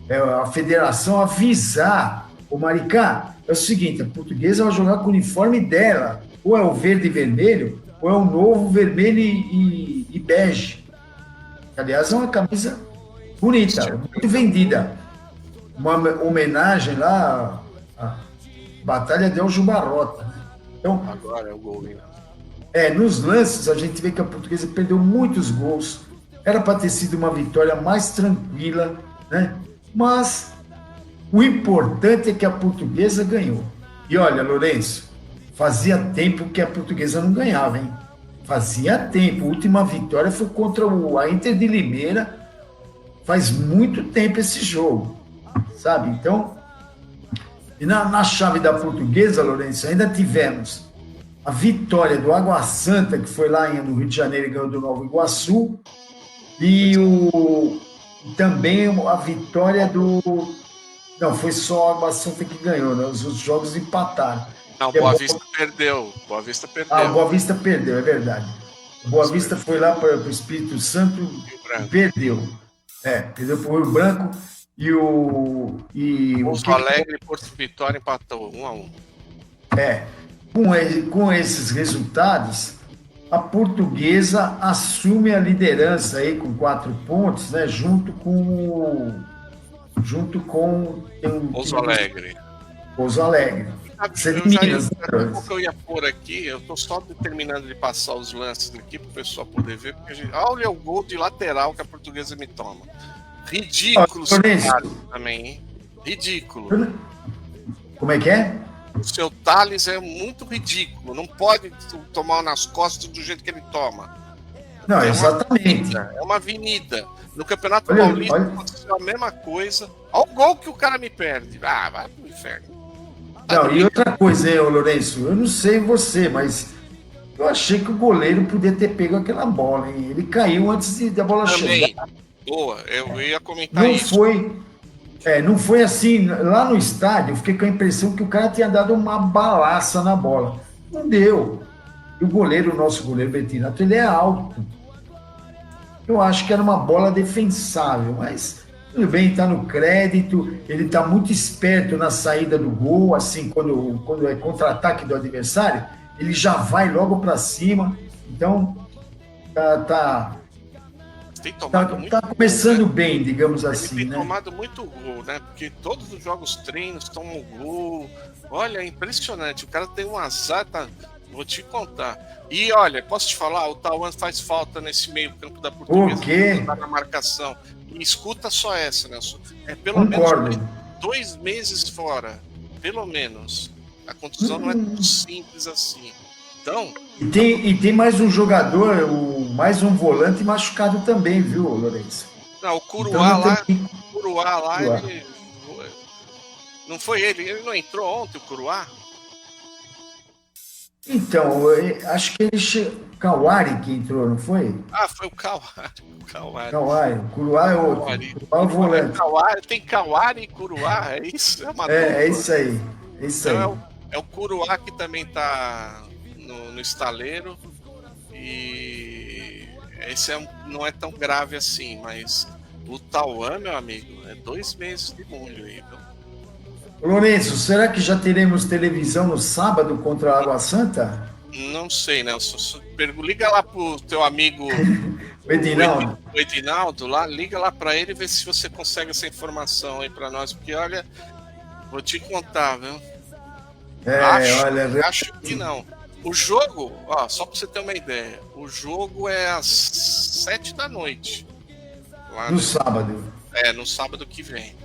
é a federação avisar o Maricá. É o seguinte, a Portuguesa vai jogar com o uniforme dela. Ou é o verde e vermelho, ou é o novo vermelho e bege. Aliás, é uma camisa bonita, muito vendida. Uma homenagem lá à Batalha de El Jubarrota. Então, agora é o gol, hein? Nos lances, a gente vê que a Portuguesa perdeu muitos gols. Era para ter sido uma vitória mais tranquila, né? Mas o importante é que a Portuguesa ganhou. E olha, Lourenço, fazia tempo que a Portuguesa não ganhava, hein? Fazia tempo. A última vitória foi contra a Inter de Limeira. Faz muito tempo esse jogo, sabe? Então, e na chave da Portuguesa, Lourenço, ainda tivemos a vitória do Água Santa, que foi lá no Rio de Janeiro e ganhou do Nova Iguaçu, e também a vitória do... Não, foi só a Água Santa que ganhou, né? Os outros jogos empataram. Não, Boa Vista perdeu. Boa Vista perdeu. Ah, Boa Vista perdeu, é verdade. Boa Vista foi lá para o Espírito Santo e perdeu. Perdeu para o Rio Branco e Pouso Alegre e Porto Vitória empatou 1-1. com esses resultados, a Portuguesa assume a liderança aí com 4 pontos, né? Junto com Pouso Alegre. Pouso Alegre. Você de Minas, né, O que eu ia pôr aqui, eu tô só terminando de passar os lances aqui pro pessoal poder ver, porque olha o gol de lateral que a Portuguesa me toma. Ridículo, também, hein? Ridículo. Como é que é? O seu Thales é muito ridículo. Não pode tomar nas costas do jeito que ele toma. Não, exatamente. É uma avenida. No Campeonato Paulista aconteceu a mesma coisa. Olha o gol que o cara me perde. Ah, vai pro inferno. Não, e outra coisa, hein, Lourenço? Eu não sei você, mas eu achei que o goleiro podia ter pego aquela bola, hein? Ele caiu antes da bola chegar. Boa, eu ia comentar Não isso. não foi assim. Lá no estádio, eu fiquei com a impressão que o cara tinha dado uma balaça na bola. Não deu. E o nosso goleiro Bettinato, ele é alto. Eu acho que era uma bola defensável, mas tudo bem, está no crédito, ele está muito esperto na saída do gol, assim, quando é contra-ataque do adversário, ele já vai logo para cima, então tá começando bem, digamos assim, ele tem né? tomado muito gol, né? Porque todos os jogos treinos tomam gol. Olha, é impressionante, o cara tem um azar, tá? Vou te contar. E olha, posso te falar, o Tauan faz falta nesse meio campo da Portuguesa. O quê? Tá na marcação. E escuta só essa, Nelson. É pelo Concordo. menos 2 meses fora. Pelo menos. A contusão não é tão simples assim. Então. E tem mais um jogador, mais um volante machucado também, viu, Lourenço? Não, o Curuá então, lá, ele. Não foi ele não entrou ontem, o Curuá? Então, acho que Kawari que entrou, não foi? Ah, foi o Kawari. Kawari. O Curuá é outro. Curuá é o volante. Tem Kawari e Curuá, é isso? É isso aí. É isso aí. Então, é o Curuá que também tá no estaleiro. E esse não é tão grave assim, mas o Tauan, meu amigo, é 2 meses de molho aí, viu? Lourenço, será que já teremos televisão no sábado contra a Água Santa? Não sei, Nelson. Liga lá pro teu amigo o Edinaldo. O Edinaldo lá, liga lá pra ele e vê se você consegue essa informação aí pra nós, porque olha, vou te contar, viu? Acho que não. O jogo, ó, só pra você ter uma ideia, o jogo é às 7 da noite. No sábado. No sábado que vem.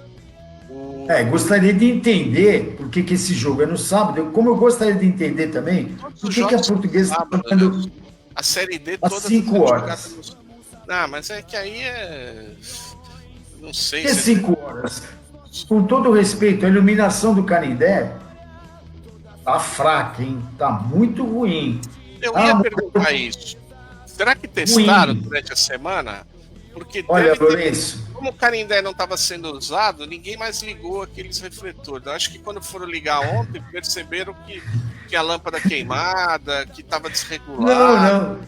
Gostaria de entender por que esse jogo é no sábado. Como eu gostaria de entender também, por que a Portuguesa está jogando a Série D às 5 horas. Não, mas é que aí é. Não sei. Por que 5 horas? Com todo respeito, a iluminação do Canindé tá fraca, hein? Tá muito ruim. Eu ia perguntar isso. Será que testaram durante a semana? Porque Lourenço, como o Canindé não estava sendo usado, ninguém mais ligou aqueles refletores. Eu acho que quando foram ligar ontem, perceberam que a lâmpada queimada, que estava desregulada.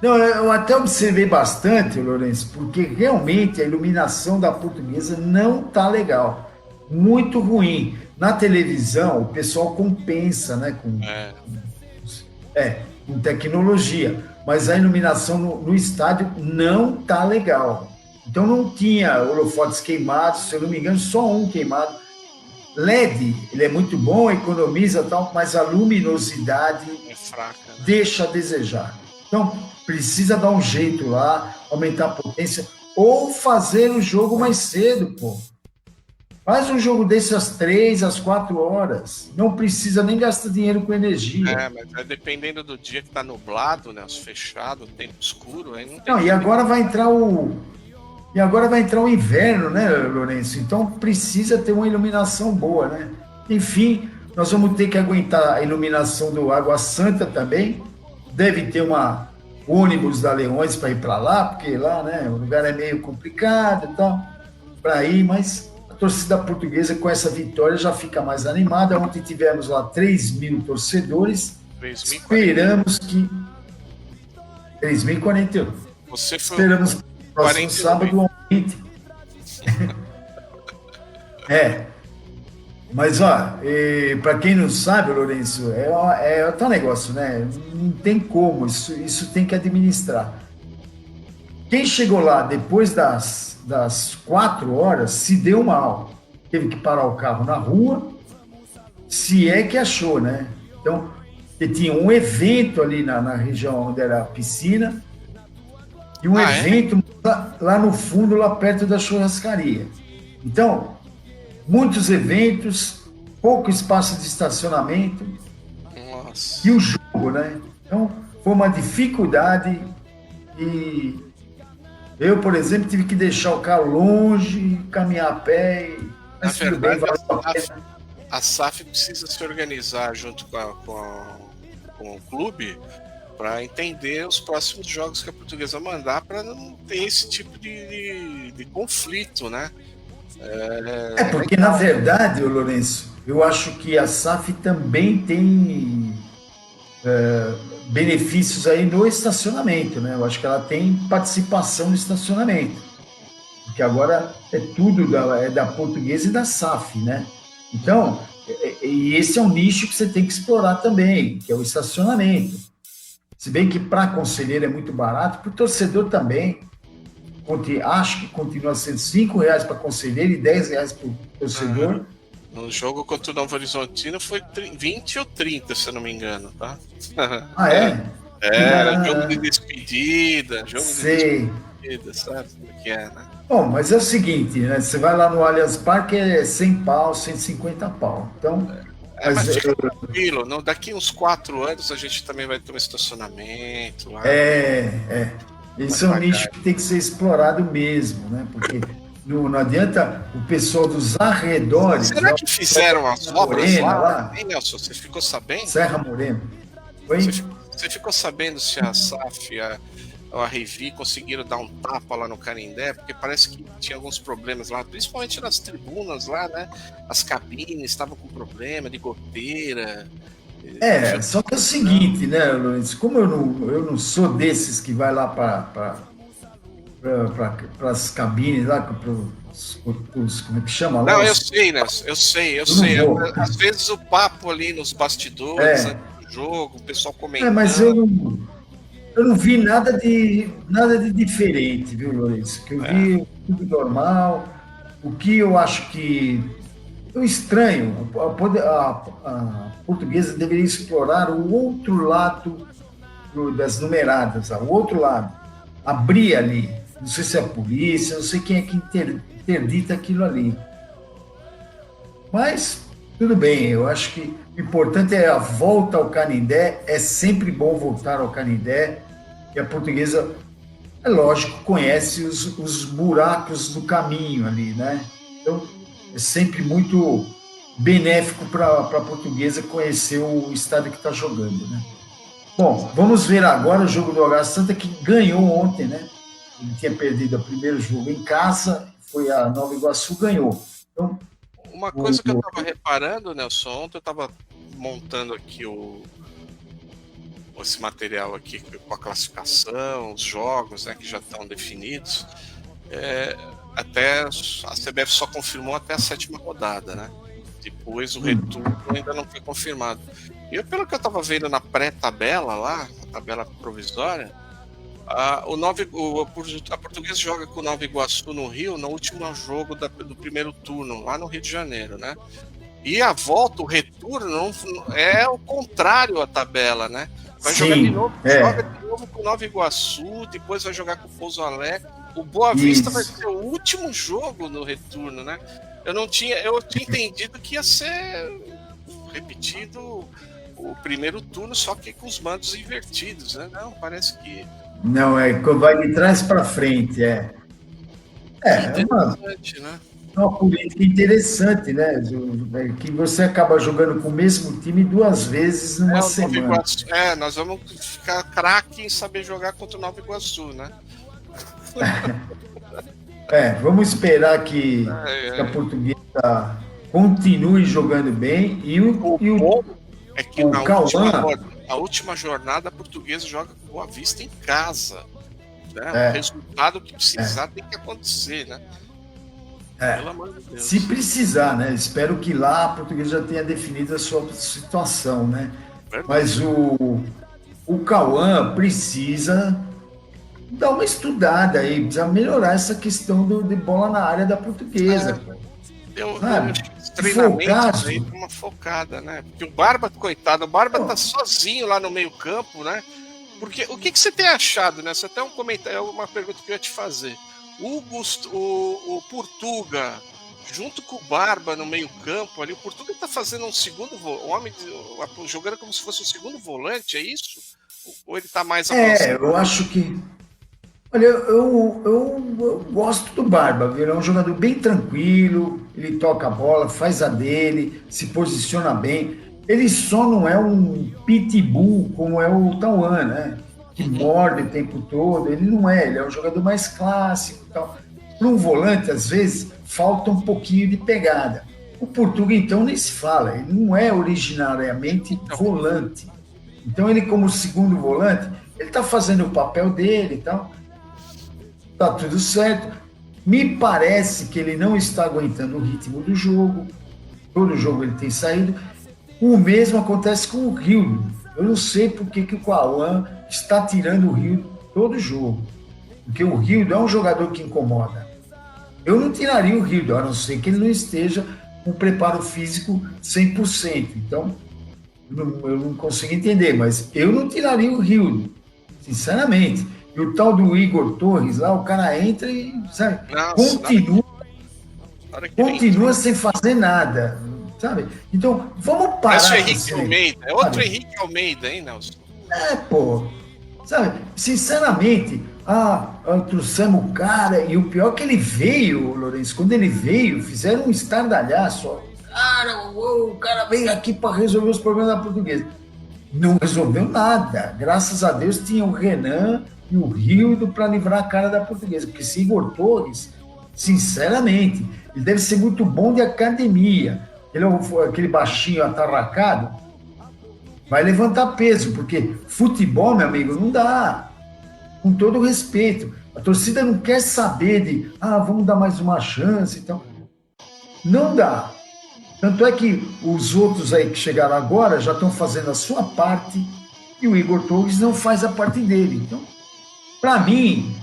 Não, eu até observei bastante, Lourenço, porque realmente a iluminação da Portuguesa não tá legal. Muito ruim. Na televisão, o pessoal compensa, né? Com tecnologia. Mas a iluminação no estádio não tá legal. Então não tinha holofotes queimados, se eu não me engano, só um queimado. LED, ele é muito bom, economiza tal, mas a luminosidade é fraca, né? Deixa a desejar. Então precisa dar um jeito lá, aumentar a potência, ou fazer o jogo mais cedo, pô. Faz um jogo desse às 3, às 4 horas. Não precisa nem gastar dinheiro com energia. Mas dependendo do dia que tá nublado, né? Fechado, tempo escuro, aí não tem. Não, e agora vai entrar o inverno, né, Lourenço? Então precisa ter uma iluminação boa, né? Enfim, nós vamos ter que aguentar a iluminação do Água Santa também. Deve ter uma ônibus da Leões para ir para lá, porque lá, né, o lugar é meio complicado e tal, para ir, mas a torcida portuguesa com essa vitória já fica mais animada. Ontem tivemos lá 3.000 torcedores. 3.041. Esperamos que 3.041. Você foi Esperamos que no próximo sábado aumente. Mas, ó, para quem não sabe, Lourenço, é tal negócio, né? Não tem como, isso tem que administrar. Quem chegou lá depois das 4 horas se deu mal. Teve que parar o carro na rua, se é que achou, né? Então, tinha um evento ali na região onde era a piscina e um evento lá no fundo, lá perto da churrascaria. Então, muitos eventos, pouco espaço de estacionamento. Nossa. E o jogo, né? Então, foi uma dificuldade e eu, por exemplo, tive que deixar o carro longe, caminhar a pé. Na Mas tudo bem, verdade, valeu a pena. a SAF precisa se organizar junto com o clube para entender os próximos jogos que a Portuguesa mandar para não ter esse tipo de conflito, né? Porque, na verdade, ô Lourenço, eu acho que a SAF também tem benefícios aí no estacionamento, né? Eu acho que ela tem participação no estacionamento, porque agora é tudo da Portuguesa e da SAF, né? Então, e esse é um nicho que você tem que explorar também, que é o estacionamento. Se bem que para conselheiro é muito barato, para o torcedor também. Acho que continua sendo R$5 para conselheiro e R$10 para o torcedor. No jogo contra o Novo Horizontino foi 20 ou 30, se eu não me engano, tá? Ah, é? Era jogo de despedida, Sei. sabe o que é, né? Bom, mas é o seguinte, né? Você vai lá no Allianz Parque, é 100 pau, 150 pau. Então, mas fica tranquilo, daqui uns 4 anos a gente também vai ter um estacionamento lá. Esse é um nicho que tem que ser explorado mesmo, né? Porque não adianta o pessoal dos arredores. Será que fizeram as obras Morena, lá? Hein, Nelson, você ficou sabendo? Serra Morena. Oi? Você ficou sabendo se a SAF, a Revi conseguiram dar um tapa lá no Canindé? Porque parece que tinha alguns problemas lá, principalmente nas tribunas lá, né? As cabines estavam com problema de goteira. Só que é o seguinte, né, Luiz? Como eu não sou desses que vai lá para as cabines lá, como é que chama lá? Não, eu sei, né? Eu sei. Às vezes o papo ali nos bastidores, antes do jogo, o pessoal comentando. Mas eu não vi nada de diferente, viu, Lourenço? Que eu vi tudo normal. O que eu acho que eu estranho, a Portuguesa deveria explorar o outro lado das numeradas, o outro lado. Abrir ali. Não sei se é a polícia, não sei quem é que interdita aquilo ali. Mas, tudo bem, eu acho que o importante é a volta ao Canindé, é sempre bom voltar ao Canindé, e a Portuguesa, é lógico, conhece os buracos do caminho ali, né? Então, é sempre muito benéfico para a Portuguesa conhecer o estádio que está jogando, né? Bom, vamos ver agora o jogo do Água Santa, que ganhou ontem, né? Ele tinha perdido o primeiro jogo em casa, foi a Nova Iguaçu, ganhou. Então, uma coisa que eu estava reparando, Nelson, ontem eu estava montando aqui esse material aqui com a classificação, os jogos, né, que já estão definidos. Até a CBF só confirmou até a 7ª rodada, né? Depois o retorno ainda não foi confirmado. E pelo que eu estava vendo na pré-tabela lá, a tabela provisória, a Portuguesa joga com o Nova Iguaçu no Rio no último jogo do primeiro turno, lá no Rio de Janeiro, né? E a volta, o retorno, é o contrário à tabela, né? Vai jogar de novo, joga de novo com o Nova Iguaçu, depois vai jogar com o Pouso Alegre. O Boa Vista vai ser o último jogo no retorno, né? Eu tinha entendido que ia ser repetido o primeiro turno, só que com os mandos invertidos, né? Não, parece que... Não, vai de trás para frente, é uma política interessante, né? Que você acaba jogando com o mesmo time 2 vezes numa semana. Nós vamos ficar craque em saber jogar contra o Nova Iguaçu, né? Vamos esperar que a Portuguesa continue jogando bem e a última jornada a Portuguesa joga com Boa Vista em casa, né? O resultado que precisar tem que acontecer, né? Pelo amor de Deus. Se precisar, né? Espero que lá a Portuguesa já tenha definido a sua situação, né? Verdade. Mas o Cauã precisa dar uma estudada aí, precisa melhorar essa questão de bola na área da Portuguesa. Eu Sabe? acho que os Se for o treinamentos caso- aí dão uma focada, né? Porque o Barba, coitado, o Barba tá sozinho lá no meio-campo, né? Porque o que você tem achado, né? Você até um comentário, é uma pergunta que eu ia te fazer. O Portuga, junto com o Barba no meio-campo ali, o Portuga tá fazendo um segundo homem jogando como se fosse um segundo volante, é isso? Ou ele tá mais Eu acho que. Olha, eu gosto do Barba, viu? Ele é um jogador bem tranquilo, ele toca a bola, faz a dele, se posiciona bem. Ele só não é um pitbull como é o Tauan, né? Que morde o tempo todo. Ele não é, ele é um jogador mais clássico e tal. Para um volante, às vezes, falta um pouquinho de pegada. O Portuga, então, nem se fala. Ele não é originariamente volante. Então, ele, como segundo volante, ele está fazendo o papel dele e tal. Tá tudo certo. Me parece que ele não está aguentando o ritmo do jogo. Todo jogo ele tem saído. O mesmo acontece com o Rildo. Eu não sei por que o Cauã está tirando o Rildo todo jogo. Porque o Rildo é um jogador que incomoda. Eu não tiraria o Rildo, a não ser que ele não esteja com preparo físico 100%. Então, eu não consigo entender, mas eu não tiraria o Rildo, sinceramente. E o tal do Igor Torres lá, o cara entra e, sabe, continua sem fazer nada, sabe? Então, vamos parar. Parece o Henrique Almeida. É outro Henrique Almeida, hein, Nelson? Pô. Sabe, sinceramente, trouxemos o cara, e o pior é que ele veio, Lourenço, quando ele veio, fizeram um estardalhaço, ó. Cara, o cara veio aqui para resolver os problemas da Portuguesa. Não resolveu nada. Graças a Deus tinha o Renan e o Rildo para livrar a cara da Portuguesa, porque esse Igor Torres, sinceramente, ele deve ser muito bom de academia. Ele é aquele baixinho atarracado, vai levantar peso, porque futebol, meu amigo, não dá. Com todo respeito. A torcida não quer saber de, vamos dar mais uma chance. Então, não dá. Tanto é que os outros aí que chegaram agora já estão fazendo a sua parte e o Igor Torres não faz a parte dele. Então, para mim,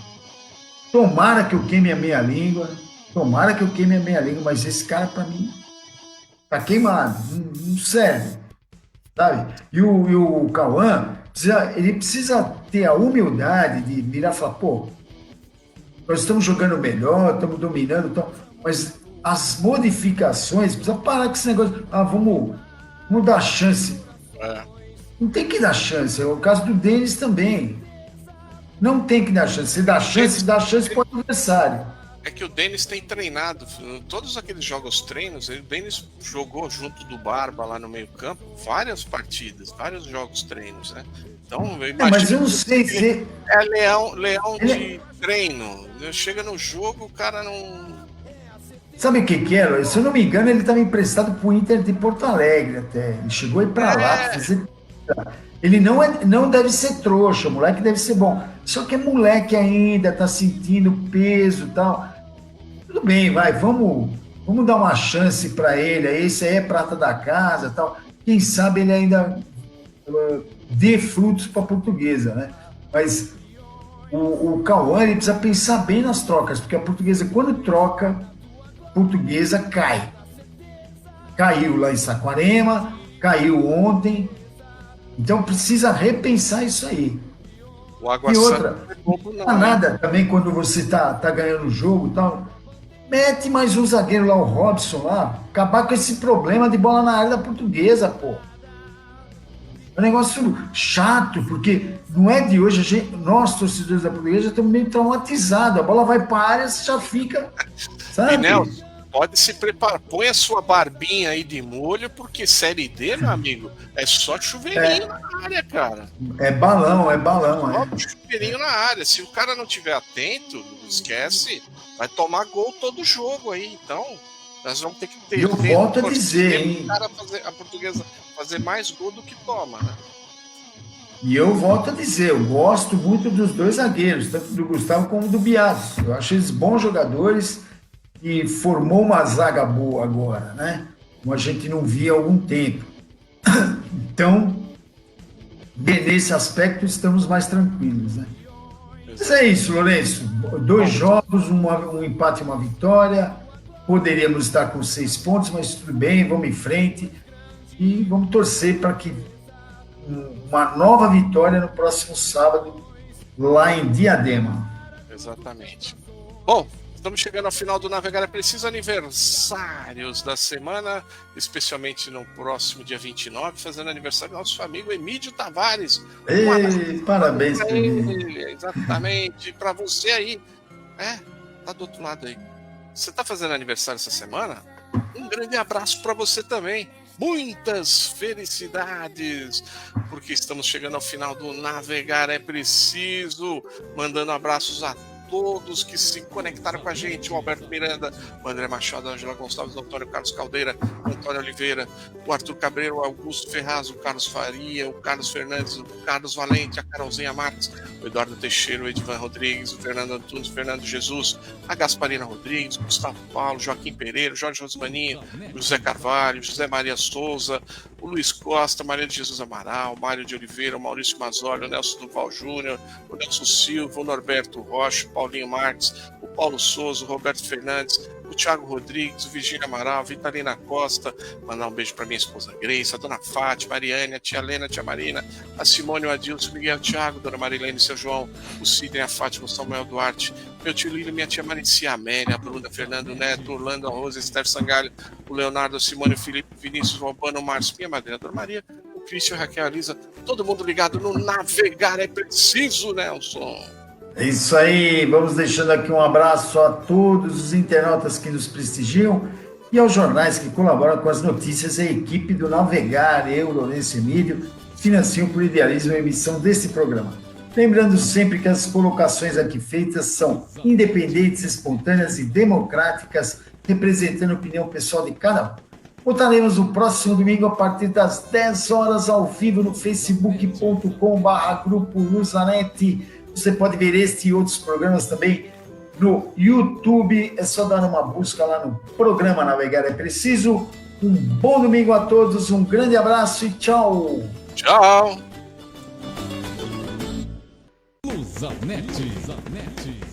tomara que eu queime a minha língua, mas esse cara, para mim, tá queimado, não serve, sabe? E o Cauã, ele precisa ter a humildade de virar e falar, pô, nós estamos jogando melhor, estamos dominando, mas as modificações, precisa parar com esse negócio, vamos dar chance. Não tem que dar chance, é o caso do Denis também. Não tem que dar chance, você dá chance para o adversário. É que o Denis tem treinado, todos aqueles jogos treinos, o Denis jogou junto do Barba lá no meio campo, várias partidas, vários jogos treinos, né? Então, eu imagino mas eu não sei se... É leão de treino, chega no jogo, o cara não... Sabe o que é? Se eu não me engano, ele estava emprestado para o Inter de Porto Alegre até. Ele chegou a ir para lá para fazer... Ele não deve ser trouxa, o moleque deve ser bom. Só que é moleque ainda, tá sentindo peso e tal. Tudo bem, vamos dar uma chance para ele. Esse aí é prata da casa e tal. Quem sabe ele ainda dê frutos para a Portuguesa, né? Mas o Cauã, ele precisa pensar bem nas trocas, porque a Portuguesa, quando troca, a Portuguesa cai. Caiu lá em Saquarema, caiu ontem. Então precisa repensar isso aí. E outra, não dá nada também quando você tá ganhando o jogo e tal. Mete mais um zagueiro lá, o Robson lá, acabar com esse problema de bola na área da Portuguesa, pô. É um negócio chato, porque não é de hoje, nós, torcedores da Portuguesa, já estamos meio traumatizados. A bola vai para a área, você já fica, sabe? E Nelson, pode se preparar, põe a sua barbinha aí de molho, porque Série D, meu amigo, é só chuveirinho na área, cara. É balão. Só chuveirinho na área. Se o cara não tiver atento, esquece, vai tomar gol todo jogo aí. Então, nós vamos ter que ter... Eu volto a dizer, hein? A Portuguesa fazer mais gol do que toma, né? E eu volto a dizer, eu gosto muito dos dois zagueiros, tanto do Gustavo como do Bias. Eu acho eles bons jogadores. e formou uma zaga boa agora, né? Como a gente não via há algum tempo. Então, nesse aspecto, estamos mais tranquilos, né? Mas é isso, Lourenço. 2 jogos, um empate e uma vitória. Poderíamos estar com 6 pontos, mas tudo bem, vamos em frente. E vamos torcer para que uma nova vitória no próximo sábado, lá em Diadema. Exatamente. Bom, estamos chegando ao final do Navegar é Preciso, aniversários da semana, especialmente no próximo dia 29, fazendo aniversário do nosso amigo Emílio Tavares. Ei, parabéns para ele. Exatamente, para você aí. Tá do outro lado aí. Você tá fazendo aniversário essa semana? Um grande abraço para você também. Muitas felicidades, porque estamos chegando ao final do Navegar é Preciso, mandando abraços a todos que se conectaram com a gente, o Alberto Miranda, o André Machado, a Angela Gonçalves, o Antônio Carlos Caldeira, o Antônio Oliveira, o Arthur Cabreiro, o Augusto Ferraz, o Carlos Faria, o Carlos Fernandes, o Carlos Valente, a Carolzinha Marques, o Eduardo Teixeira, o Edvan Rodrigues, o Fernando Antunes, o Fernando Jesus, a Gasparina Rodrigues, o Gustavo Paulo, Joaquim Pereira, o Jorge Rosmaninho, o José Carvalho, o José Maria Souza, o Luiz Costa, Maria de Jesus Amaral, o Mário de Oliveira, o Maurício Mazzoli, o Nelson Duval Júnior, o Nelson Silva, o Norberto Rocha, o Paulinho Marques, o Paulo Souza, o Roberto Fernandes, o Thiago Rodrigues, o Virgínia Amaral, a Vitalina Costa, mandar um beijo para minha esposa Grace, a dona Fátima, a Ariane, a tia Lena, a tia Marina, a Simone, o Adilson, o Miguel, Thiago, dona Marilene, o seu João, o Sidney, a Fátima, o Samuel Duarte, meu tio Lílio, minha tia Maricia Amélia, a Bruna, Fernando Neto, Orlando, a Rosa, Esther Sangalho, o Leonardo, a Simone, o Felipe, o Vinícius, o Albano, o Márcio, minha madrinha, a dona Maria, o Cristian, a Raquel, a Lisa, todo mundo ligado no Navegar é Preciso, Nelson. É isso aí, vamos deixando aqui um abraço a todos os internautas que nos prestigiam e aos jornais que colaboram com as notícias e a equipe do Navegar, eu, Lourenço Emílio, financiam por idealismo a emissão desse programa. Lembrando sempre que as colocações aqui feitas são independentes, espontâneas e democráticas, representando a opinião pessoal de cada um. Voltaremos no próximo domingo a partir das 10 horas ao vivo no facebook.com/grupo Luzanet. Você pode ver este e outros programas também no YouTube. É só dar uma busca lá no programa Navegar é Preciso. Um bom domingo a todos, um grande abraço e tchau. Tchau. Luzanet. Luzanet.